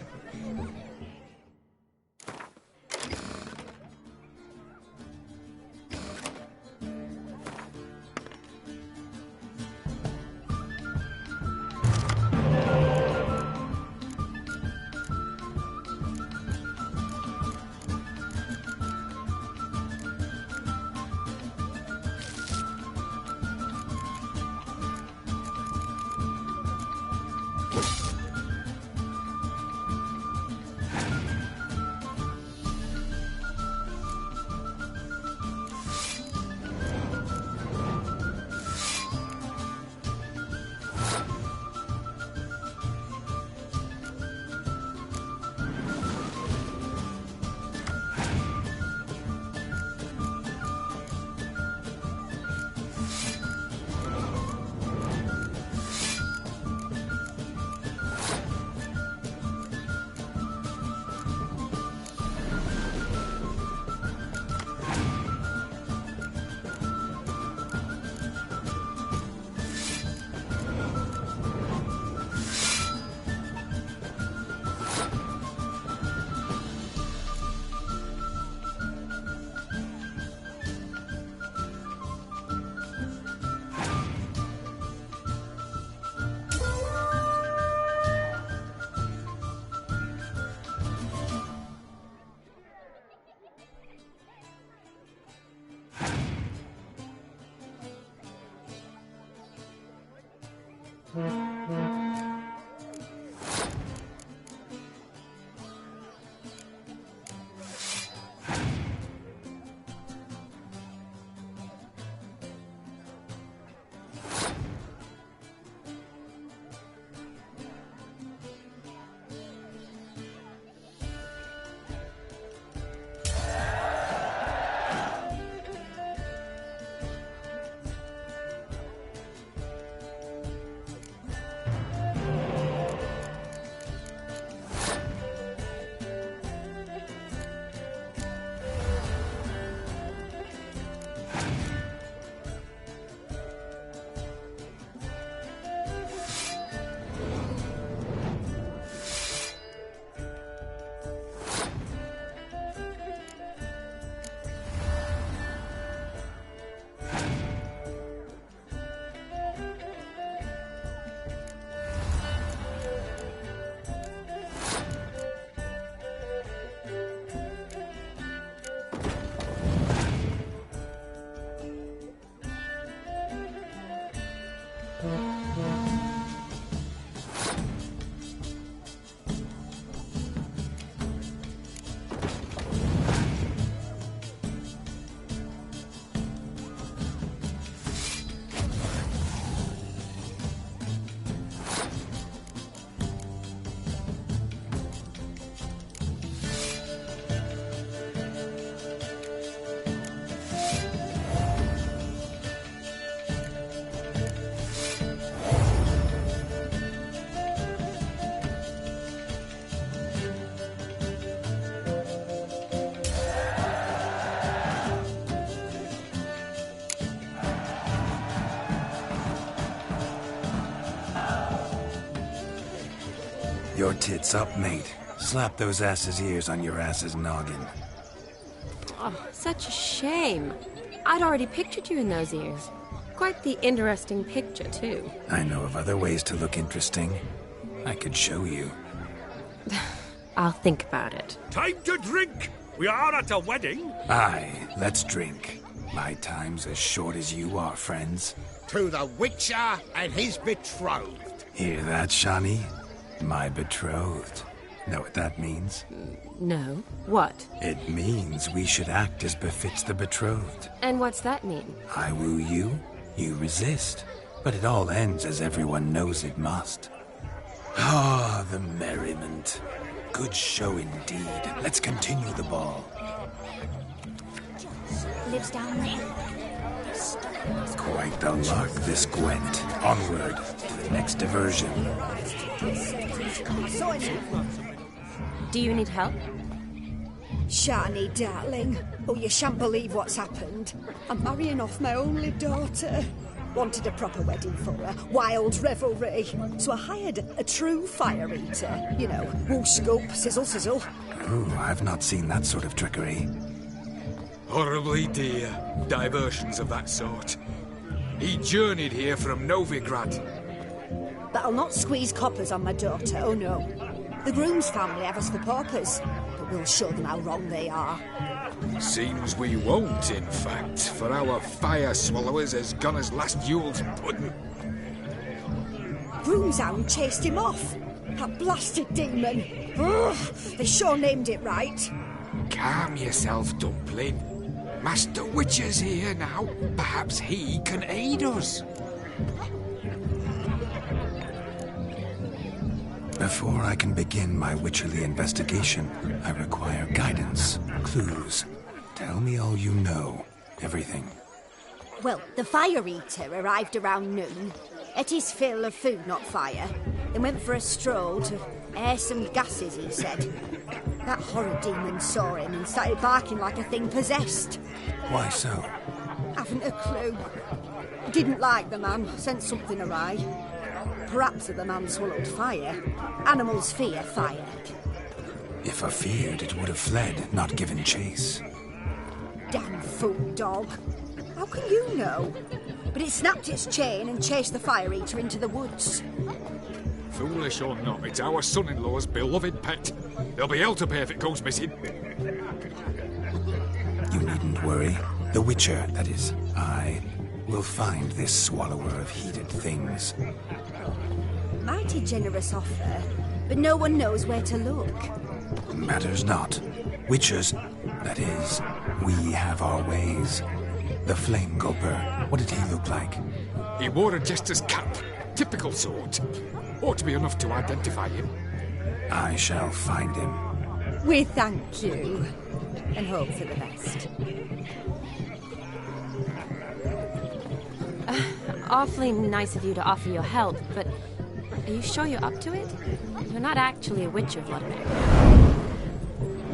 your tits up, mate. Slap those asses' ears on your ass's noggin. Oh, such a shame. I'd already pictured you in those ears. Quite the interesting picture, too. I know of other ways to look interesting. I could show you. I'll think about it. Time to drink! We are at a wedding. Aye, let's drink. My time's as short as you are, friends. To the Witcher and his betrothed. Hear that, Shani? My betrothed. Know what that means? No. What? It means we should act as befits the betrothed. And what's that mean? I woo you, you resist. But it all ends as everyone knows it must. Ah, the merriment. Good show indeed. Let's continue the ball. Lives down there. Quite the lark, this Gwent. Onward to the next diversion. Do you need help? Shani, darling. Oh, you shan't believe what's happened. I'm marrying off my only daughter. Wanted a proper wedding for her. Wild revelry. So I hired a true fire eater. You know, whoosh scoop, sizzle sizzle. Ooh, I've not seen that sort of trickery. Horribly dear diversions of that sort. He journeyed here from Novigrad. But I'll not squeeze coppers on my daughter, oh no. The groom's family have us for paupers, but we'll show them how wrong they are. Seems we won't, in fact, for our fire swallowers has gone as last Yule's pudding. Groom's hound chased him off. That blasted demon. Ugh, they sure named it right. Calm yourself, Dumpling. Master Witcher's here now. Perhaps he can aid us. Before I can begin my witcherly investigation, I require guidance, clues. Tell me all you know. Everything. Well, the fire eater arrived around noon, ate his fill of food, not fire, then went for a stroll to air some gases, he said. That horror demon saw him and started barking like a thing possessed. Why so? Haven't a clue. Didn't like the man, sent something awry. Perhaps if the man swallowed fire. Animals fear fire. If I feared, it would have fled, not given chase. Damn fool dog. How can you know? But it snapped its chain and chased the fire eater into the woods. Foolish or not, it's our son-in-law's beloved pet. There'll be hell to pay if it goes missing. You needn't worry. The Witcher, that is, I, will find this swallower of heated things. Mighty generous offer, but no one knows where to look. Matters not. Witchers, that is, we have our ways. The Flame Gulper, what did he look like? He wore a jester's cap. Typical sort. Ought to be enough to identify him. I shall find him. We thank you, and hope for the best. Awfully nice of you to offer your help, but are you sure you're up to it? You're not actually a witcher, Vladimir.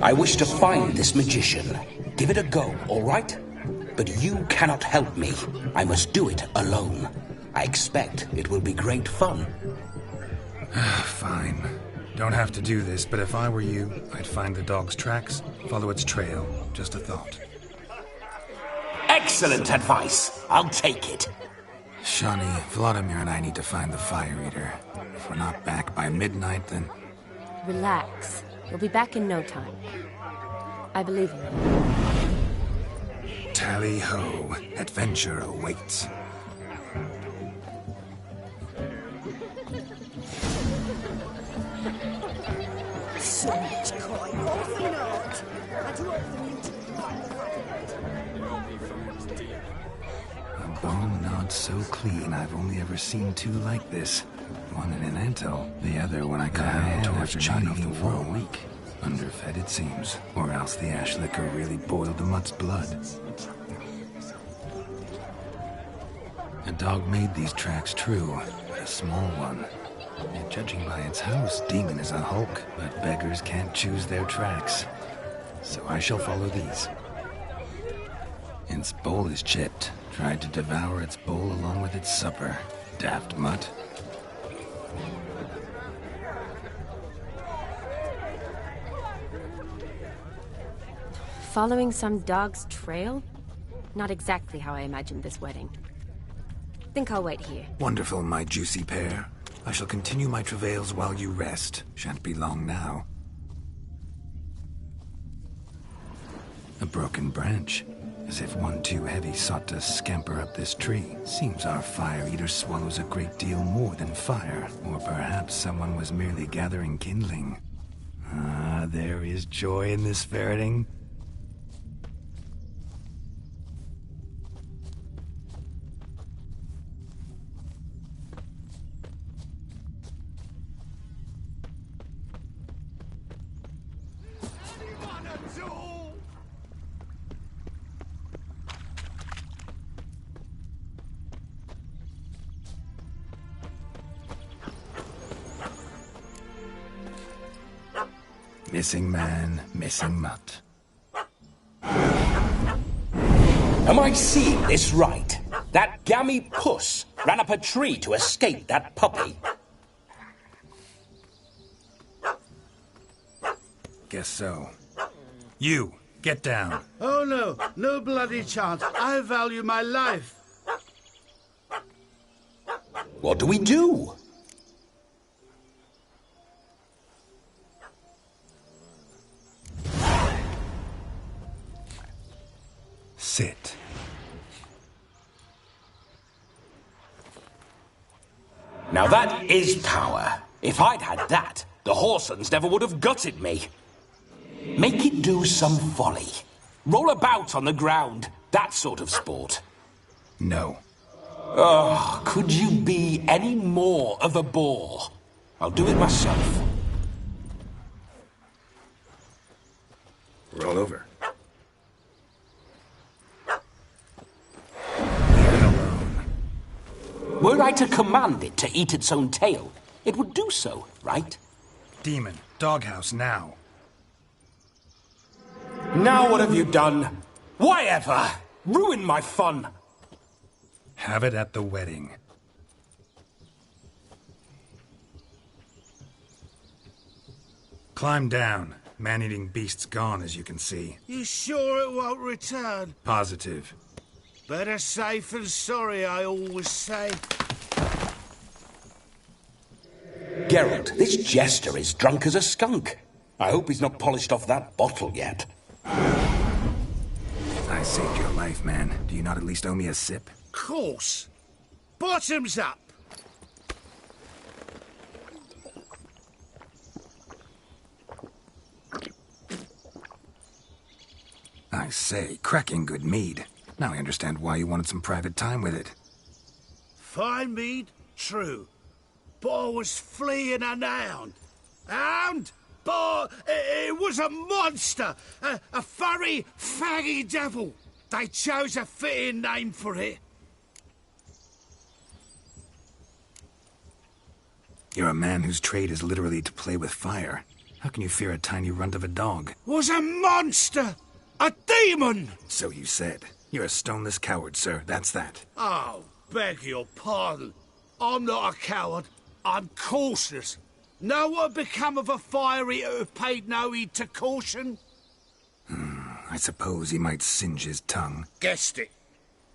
I wish to find this magician. Give it a go, all right? But you cannot help me. I must do it alone. I expect it will be great fun. Fine. Don't have to do this, but if I were you, I'd find the dog's tracks, follow its trail. Just a thought. Excellent advice. I'll take it. Shani, Vladimir and I need to find the fire eater. If we're not back by midnight, then... Relax. We'll be back in no time. I believe in you. Tally-ho. Adventure awaits. So much coin, all for naught. I do hope the beauty A bone not so clean I've only ever seen two like this. One in an antle, the other when I cut my hand after chewing off the for a week. Underfed it seems, or else the ash liquor really boiled the mutt's blood. A dog made these tracks true, but a small one. And judging by its house, Demon is a hulk, but beggars can't choose their tracks. So I shall follow these. Its bowl is chipped. Tried to devour its bowl along with its supper. Daft mutt. following some dog's trail? Not exactly how I imagined this wedding. Think I'll wait here. Wonderful, my juicy pair. I shall continue my travails while you rest. Shan't be long now. A broken branch. As if one too heavy sought to scamper up this tree. Seems our fire eater swallows a great deal more than fire. Or perhaps someone was merely gathering kindling. Ah, there is joy in this ferreting. Missing man, missing mutt. Am I seeing this right? That gammy puss ran up a tree to escape that puppy. Guess so. You, get down. Oh no, no bloody chance. I value my life. What do we do? Sit. Now that is power. If I'd had that, the Horsons never would have gutted me. Make it do some folly. Roll about on the ground. That sort of sport. No. Oh, could you be any more of a bore? I'll do it myself. Roll over. Were I to command it to eat its own tail, it would do so, right? Demon, doghouse now. Now what have you done? Why ever? Ruin my fun. Have it at the wedding. Climb down. Man-eating beast's gone, as you can see. You sure it won't return? Positive. Better safe than sorry, I always say. Geralt, this jester is drunk as a skunk. I hope he's not polished off that bottle yet. I saved your life, man. Do you not at least owe me a sip? Course. Bottoms up. I say, cracking good mead. Now I understand why you wanted some private time with it. Fine mead, true. But I was fleeing a hound. Hound? But it was a monster. A furry, faggy devil. They chose a fitting name for it. You're a man whose trade is literally to play with fire. How can you fear a tiny runt of a dog? Was a monster. A demon. So you said. You're a stoneless coward, sir. That's that. Oh, beg your pardon. I'm not a coward. I'm cautious. Know what become of a fire eater who paid no heed to caution? I suppose he might singe his tongue. Guessed it.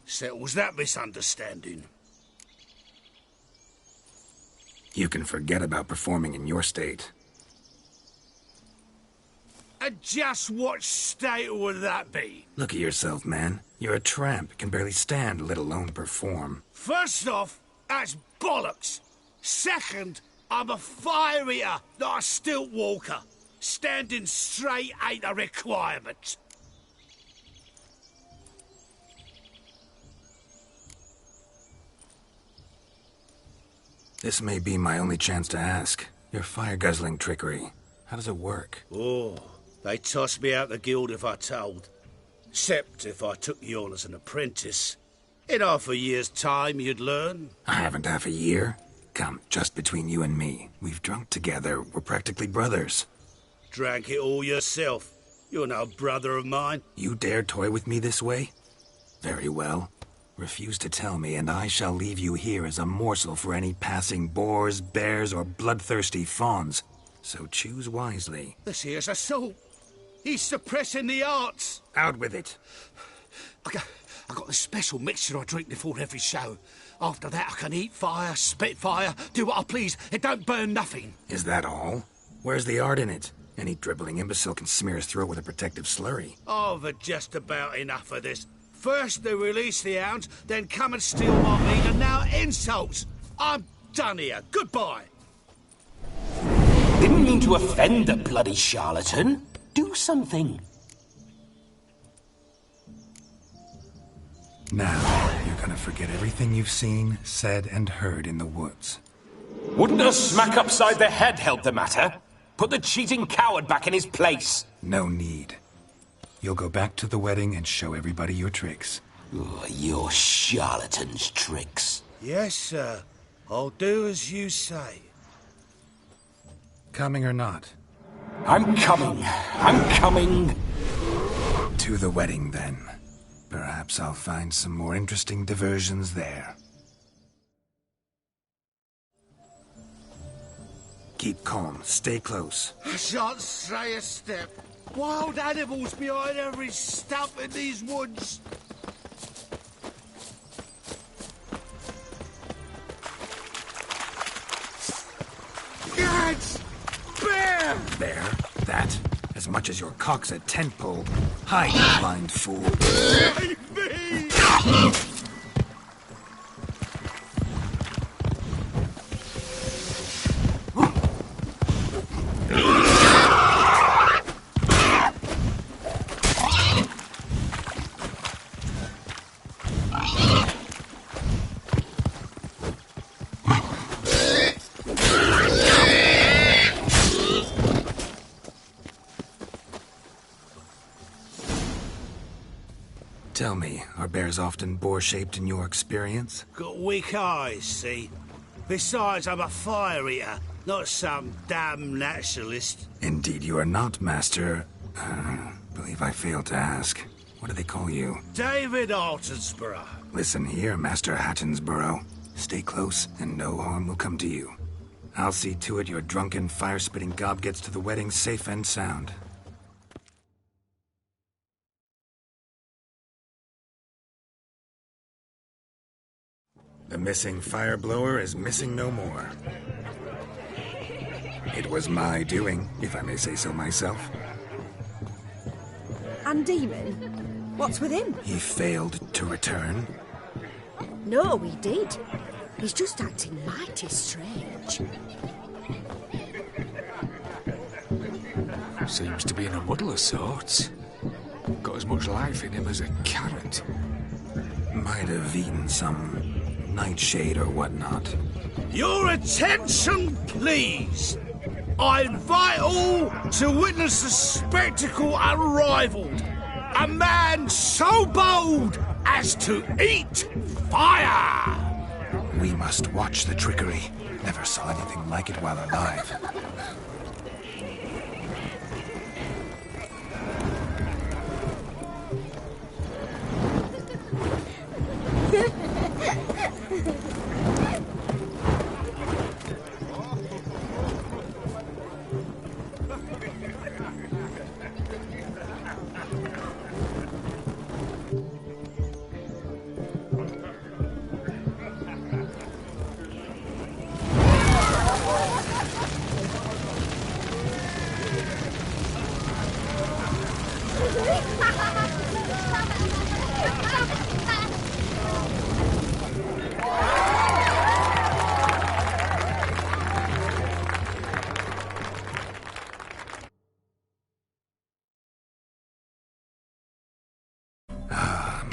Settles that misunderstanding. You can forget about performing in your state. And just what state would that be? Look at yourself, man. You're a tramp, can barely stand, let alone perform. First off, that's bollocks. Second, I'm a fire eater, not a stilt walker. Standing straight ain't a requirement. This may be my only chance to ask. Your fire-guzzling trickery, how does it work? Oh, they tossed me out the guild if I told. Except if I took you on as an apprentice. In half a year's time, you'd learn. I haven't half a year. Come, just between you and me. We've drunk together. We're practically brothers. Drank it all yourself. You're no brother of mine. You dare toy with me this way? Very well. Refuse to tell me, and I shall leave you here as a morsel for any passing boars, bears, or bloodthirsty fawns. So choose wisely. This here's assault. He's suppressing the arts. Out with it. I got a special mixture I drink before every show. After that, I can eat fire, spit fire, do what I please. It don't burn nothing. Is that all? Where's the art in it? Any dribbling imbecile can smear his throat with a protective slurry. I've had just about enough of this. First they release the hounds, then come and steal my meat, and now insults. I'm done here. Goodbye. Didn't mean to offend the bloody charlatan. Do something. Now, you're gonna forget everything you've seen, said, and heard in the woods. Wouldn't a smack upside the head help the matter? Put the cheating coward back in his place. No need. You'll go back to the wedding and show everybody your tricks. Oh, your charlatan's tricks. Yes, sir. I'll do as you say. Coming or not? I'm coming. I'm coming. To the wedding, then. Perhaps I'll find some more interesting diversions there. Keep calm. Stay close. I shan't stray a step. Wild animals behind every stump in these woods. Gads! Bear! Bear? That? As much as your cock's a tent pole. Hide, you blind fool. Save me! Tell me, are bears often boar-shaped in your experience? Got weak eyes, see? Besides, I'm a fire eater, not some damn naturalist. Indeed you are not, Master. Believe I failed to ask. What do they call you? David Altonsborough. Listen here, Master Hattonsborough. Stay close, and no harm will come to you. I'll see to it your drunken, fire-spitting gob gets to the wedding safe and sound. The missing fire blower is missing no more. It was my doing, if I may say so myself. And Demon? What's with him? He failed to return. No, he did. He's just acting mighty strange. Seems to be in a muddle of sorts. Got as much life in him as a carrot. Might have eaten some nightshade or whatnot. Your attention, please. I invite all to witness a spectacle unrivaled. A man so bold as to eat fire. We must watch the trickery. Never saw anything like it while alive.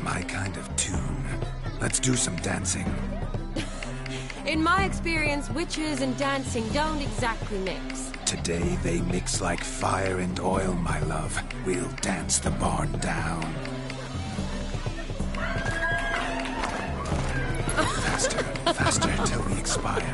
My kind of tune. Let's do some dancing. In my experience, witches and dancing don't exactly mix. Today they mix like fire and oil, my love. We'll dance the barn down. Faster, faster till we expire.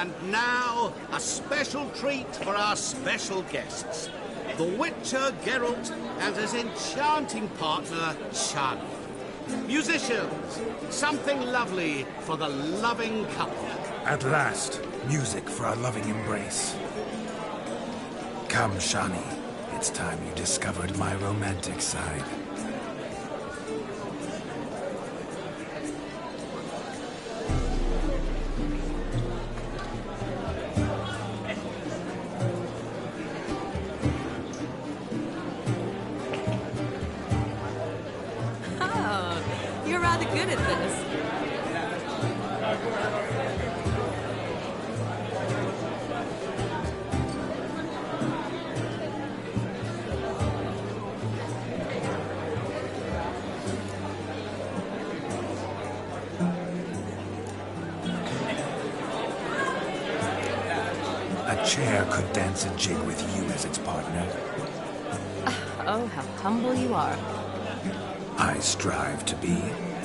And now, a special treat for our special guests. The Witcher Geralt and his enchanting partner, Shani. Musicians, something lovely for the loving couple. At last, music for our loving embrace. Come, Shani. It's time you discovered my romantic side. You're rather good at this. A chair could dance a jig with you as its partner. Oh, how humble you are. I strive to be,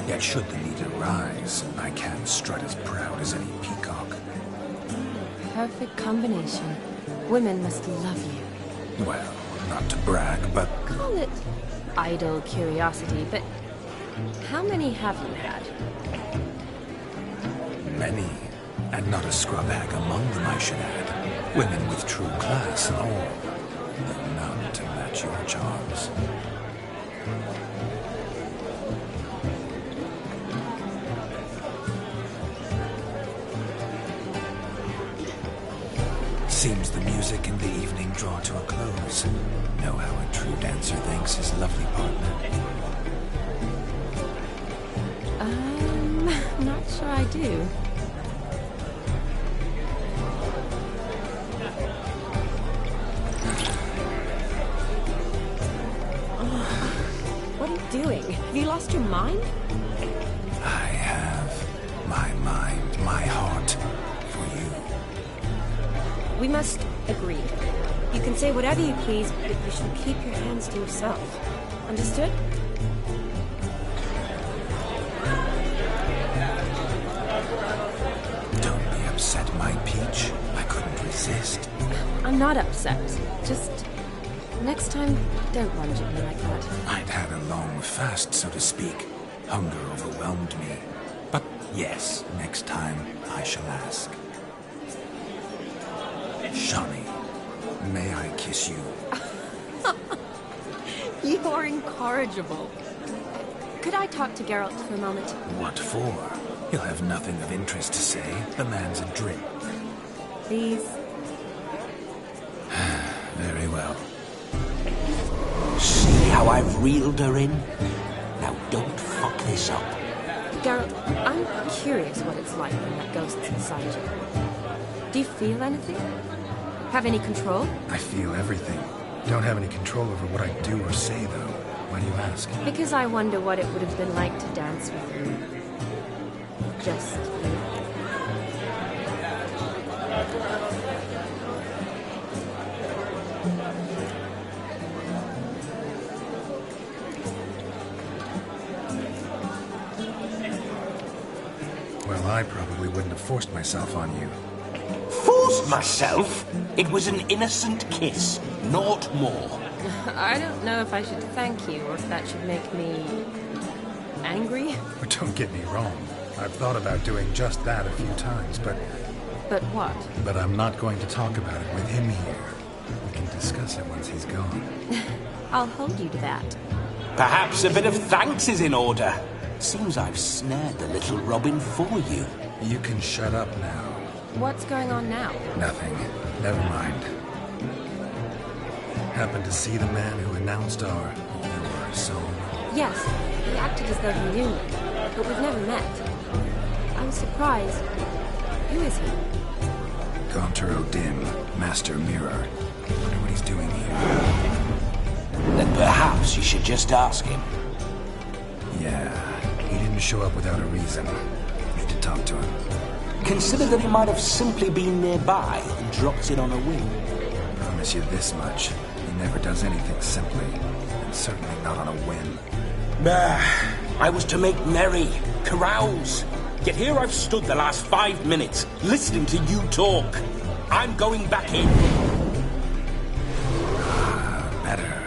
yet should the need arise, I can strut as proud as any peacock. Perfect combination. Women must love you. Well, not to brag, but... Call it idle curiosity, but how many have you had? Many, and not a scrub hag among them, I should add. Women with true class and all, though none to match your charms. Seems the music and the evening draw to a close. Know how a true dancer thanks his lovely partner. Not sure I do. What are you doing? Have you lost your mind? I have my mind, my heart for you. We must agree. You can say whatever you please, but you should keep your hands to yourself. Understood? Don't be upset, my peach. I couldn't resist. I'm not upset. Just next time, don't lunge at me like that. I'd had a long fast, so to speak. Hunger overwhelmed me. But yes, next time I shall ask. Shani, may I kiss you? You're incorrigible. Could I talk to Geralt for a moment? What for? He'll have nothing of interest to say. The man's a drink. Please. Very well. See how I've reeled her in? Now don't fuck this up. Geralt, I'm curious what it's like when that ghost's inside you. Do you feel anything? Have any control? I feel everything. Don't have any control over what I do or say, though. Why do you ask? Because I wonder what it would have been like to dance with you. Just you. Well, I probably wouldn't have forced myself on you. Forced myself? It was an innocent kiss, naught more. I don't know if I should thank you or if that should make me angry. But don't get me wrong. I've thought about doing just that a few times, but... But what? But I'm not going to talk about it with him here. We can discuss it once he's gone. I'll hold you to that. Perhaps a bit of thanks is in order. Seems I've snared the little Robin for you. You can shut up now. What's going on now? Nothing. Never mind. Happened to see the man who announced your song? Yes, he acted as though he knew me, but we've never met. I was surprised. Who is he? Gaunter O'Dim, Master Mirror. Wonder what he's doing here. Then perhaps you should just ask him. Yeah, he didn't show up without a reason. Need to talk to him. Consider that he might have simply been nearby and dropped in on a whim. Promise you this much. He never does anything simply, and certainly not on a whim. I was to make merry, carouse. Yet here I've stood the last 5 minutes, listening to you talk. I'm going back in. Better.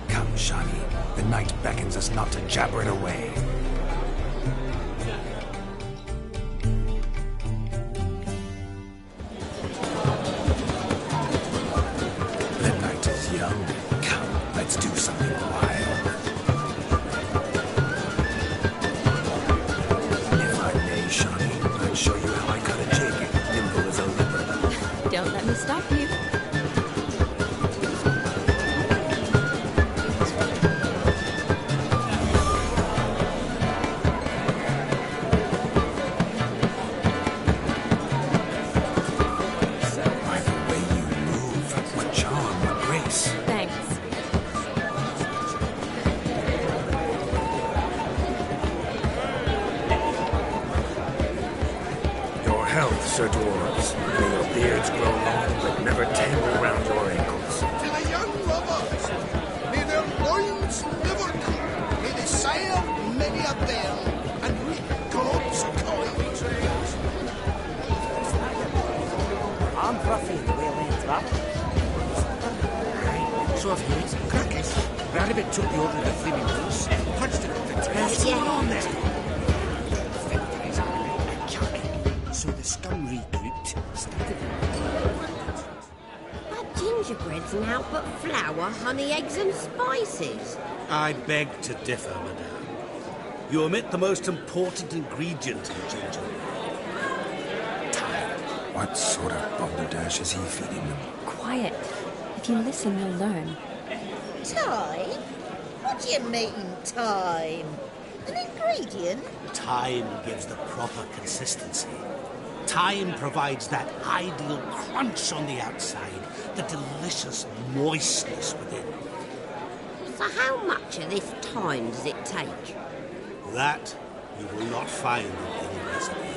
Come, Shani. The night beckons us not to jabber it away. The night is young. Come, let's do something wild. If I may, Shani, I'd show you how I cut a jig, nimble as a leopard. Don't let me stop you. Sir Dwarves, may your beards grow long, but never tangle round your ankles. To the young robbers, may their loins never cut, may they sail many a bell, and reap God's coin trails. I'm Ruffy, the whale trap. So I've heard, crackers. Rabbit took the order of the flaming wolves, punched it with the tail. What's going on there? So the scum regrouped, started. That gingerbread's now but flour, honey, eggs and spices. I beg to differ, madame. You omit the most important ingredient in gingerbread. What sort of balderdash is he feeding them? Quiet. If you listen, you'll learn. Time? What do you mean, time? An ingredient? Time gives the proper consistency. Time provides that ideal crunch on the outside, the delicious moistness within. So how much of this time does it take? That you will not find in any recipe.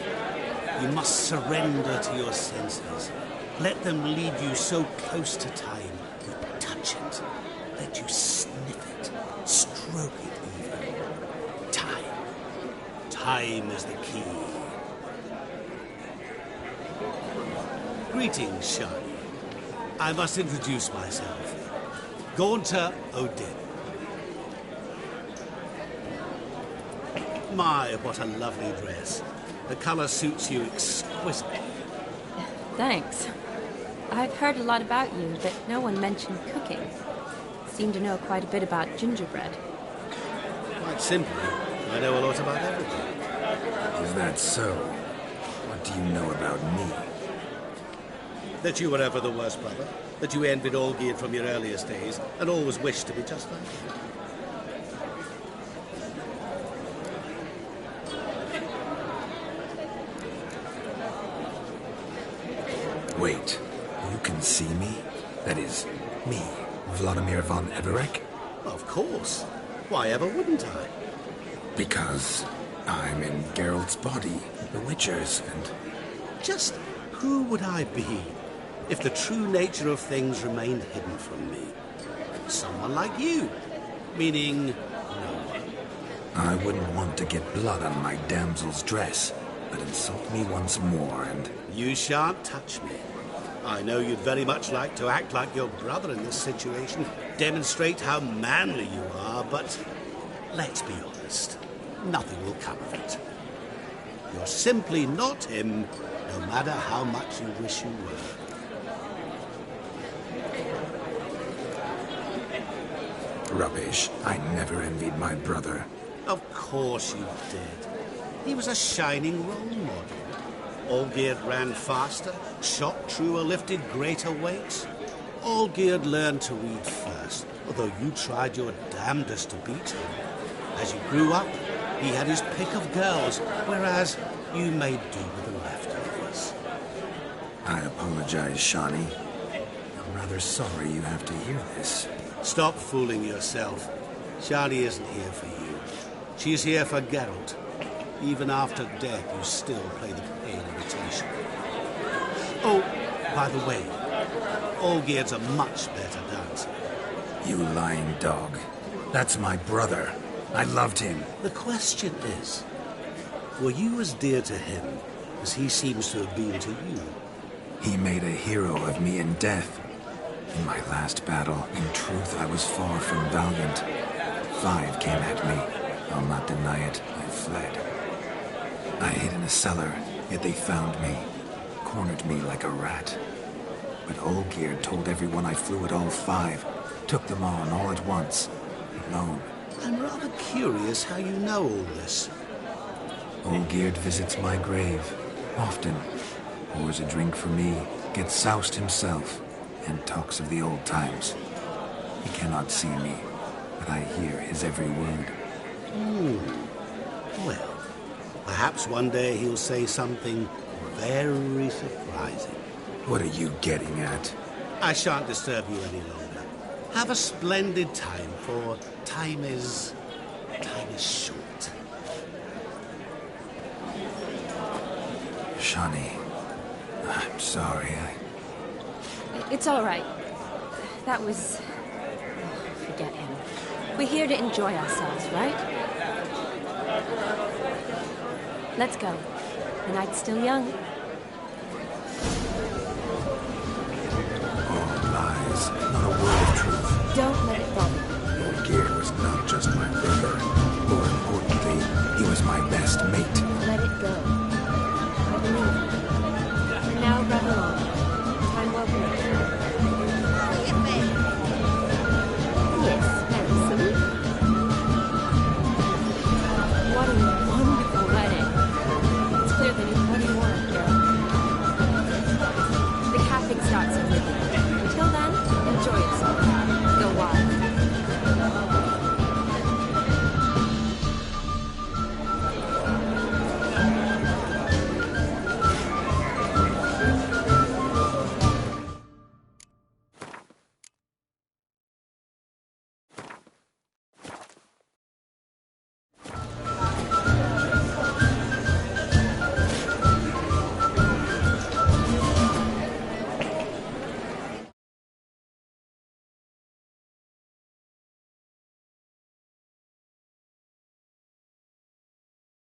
You must surrender to your senses. Let them lead you so close to time, you touch it. Let you sniff it, stroke it even. Time. Time is the key. Greetings, Shani. I must introduce myself. Gaunter Odin. My, what a lovely dress. The colour suits you exquisitely. Thanks. I've heard a lot about you, but no one mentioned cooking. Seem to know quite a bit about gingerbread. Quite simply, I know a lot about everything. Is that so? What do you know about me? That you were ever the worst brother, that you envied Olgierd from your earliest days, and always wished to be just like him. Wait, you can see me? That is, me, Vladimir von Everek? Of course. Why ever wouldn't I? Because I'm in Geralt's body, the Witcher's, and... Just who would I be if the true nature of things remained hidden from me? Someone like you. Meaning, no one. I wouldn't want to get blood on my damsel's dress, but insult me once more and... You shan't touch me. I know you'd very much like to act like your brother in this situation, demonstrate how manly you are, but let's be honest, nothing will come of it. You're simply not him, no matter how much you wish you were. Rubbish. I never envied my brother. Of course you did. He was a shining role model. Olgierd ran faster, shot truer, lifted greater weights. Olgierd learned to read first, although you tried your damnedest to beat him. As you grew up, he had his pick of girls, whereas you made do with the leftovers. I apologize, Shani. I'm rather sorry you have to hear this. Stop fooling yourself. Shani isn't here for you. She's here for Geralt. Even after death, you still play the pale imitation. Oh, by the way, Olgierd's a much better dancer. You lying dog. That's my brother. I loved him. The question is, Were you as dear to him as he seems to have been to you? He made a hero of me in death. In my last battle, in truth, I was far from valiant. 5 came at me. I'll not deny it, I fled. I hid in a cellar, yet they found me, cornered me like a rat. But Olgierd told everyone I flew at all 5, took them on all at once, alone. I'm rather curious how you know all this. Olgierd visits my grave, often. Pours a drink for me, gets soused himself, and talks of the old times. He cannot see me, but I hear his every word. Well, perhaps one day he'll say something very surprising. What are you getting at? I shan't disturb you any longer. Have a splendid time, for time is short. Shani, I'm sorry. It's all right. That was... forget him. We're here to enjoy ourselves, right? Let's go. The night's still young. All lies, not a word of truth. Don't let it bother you. Olgierd was not just my brother.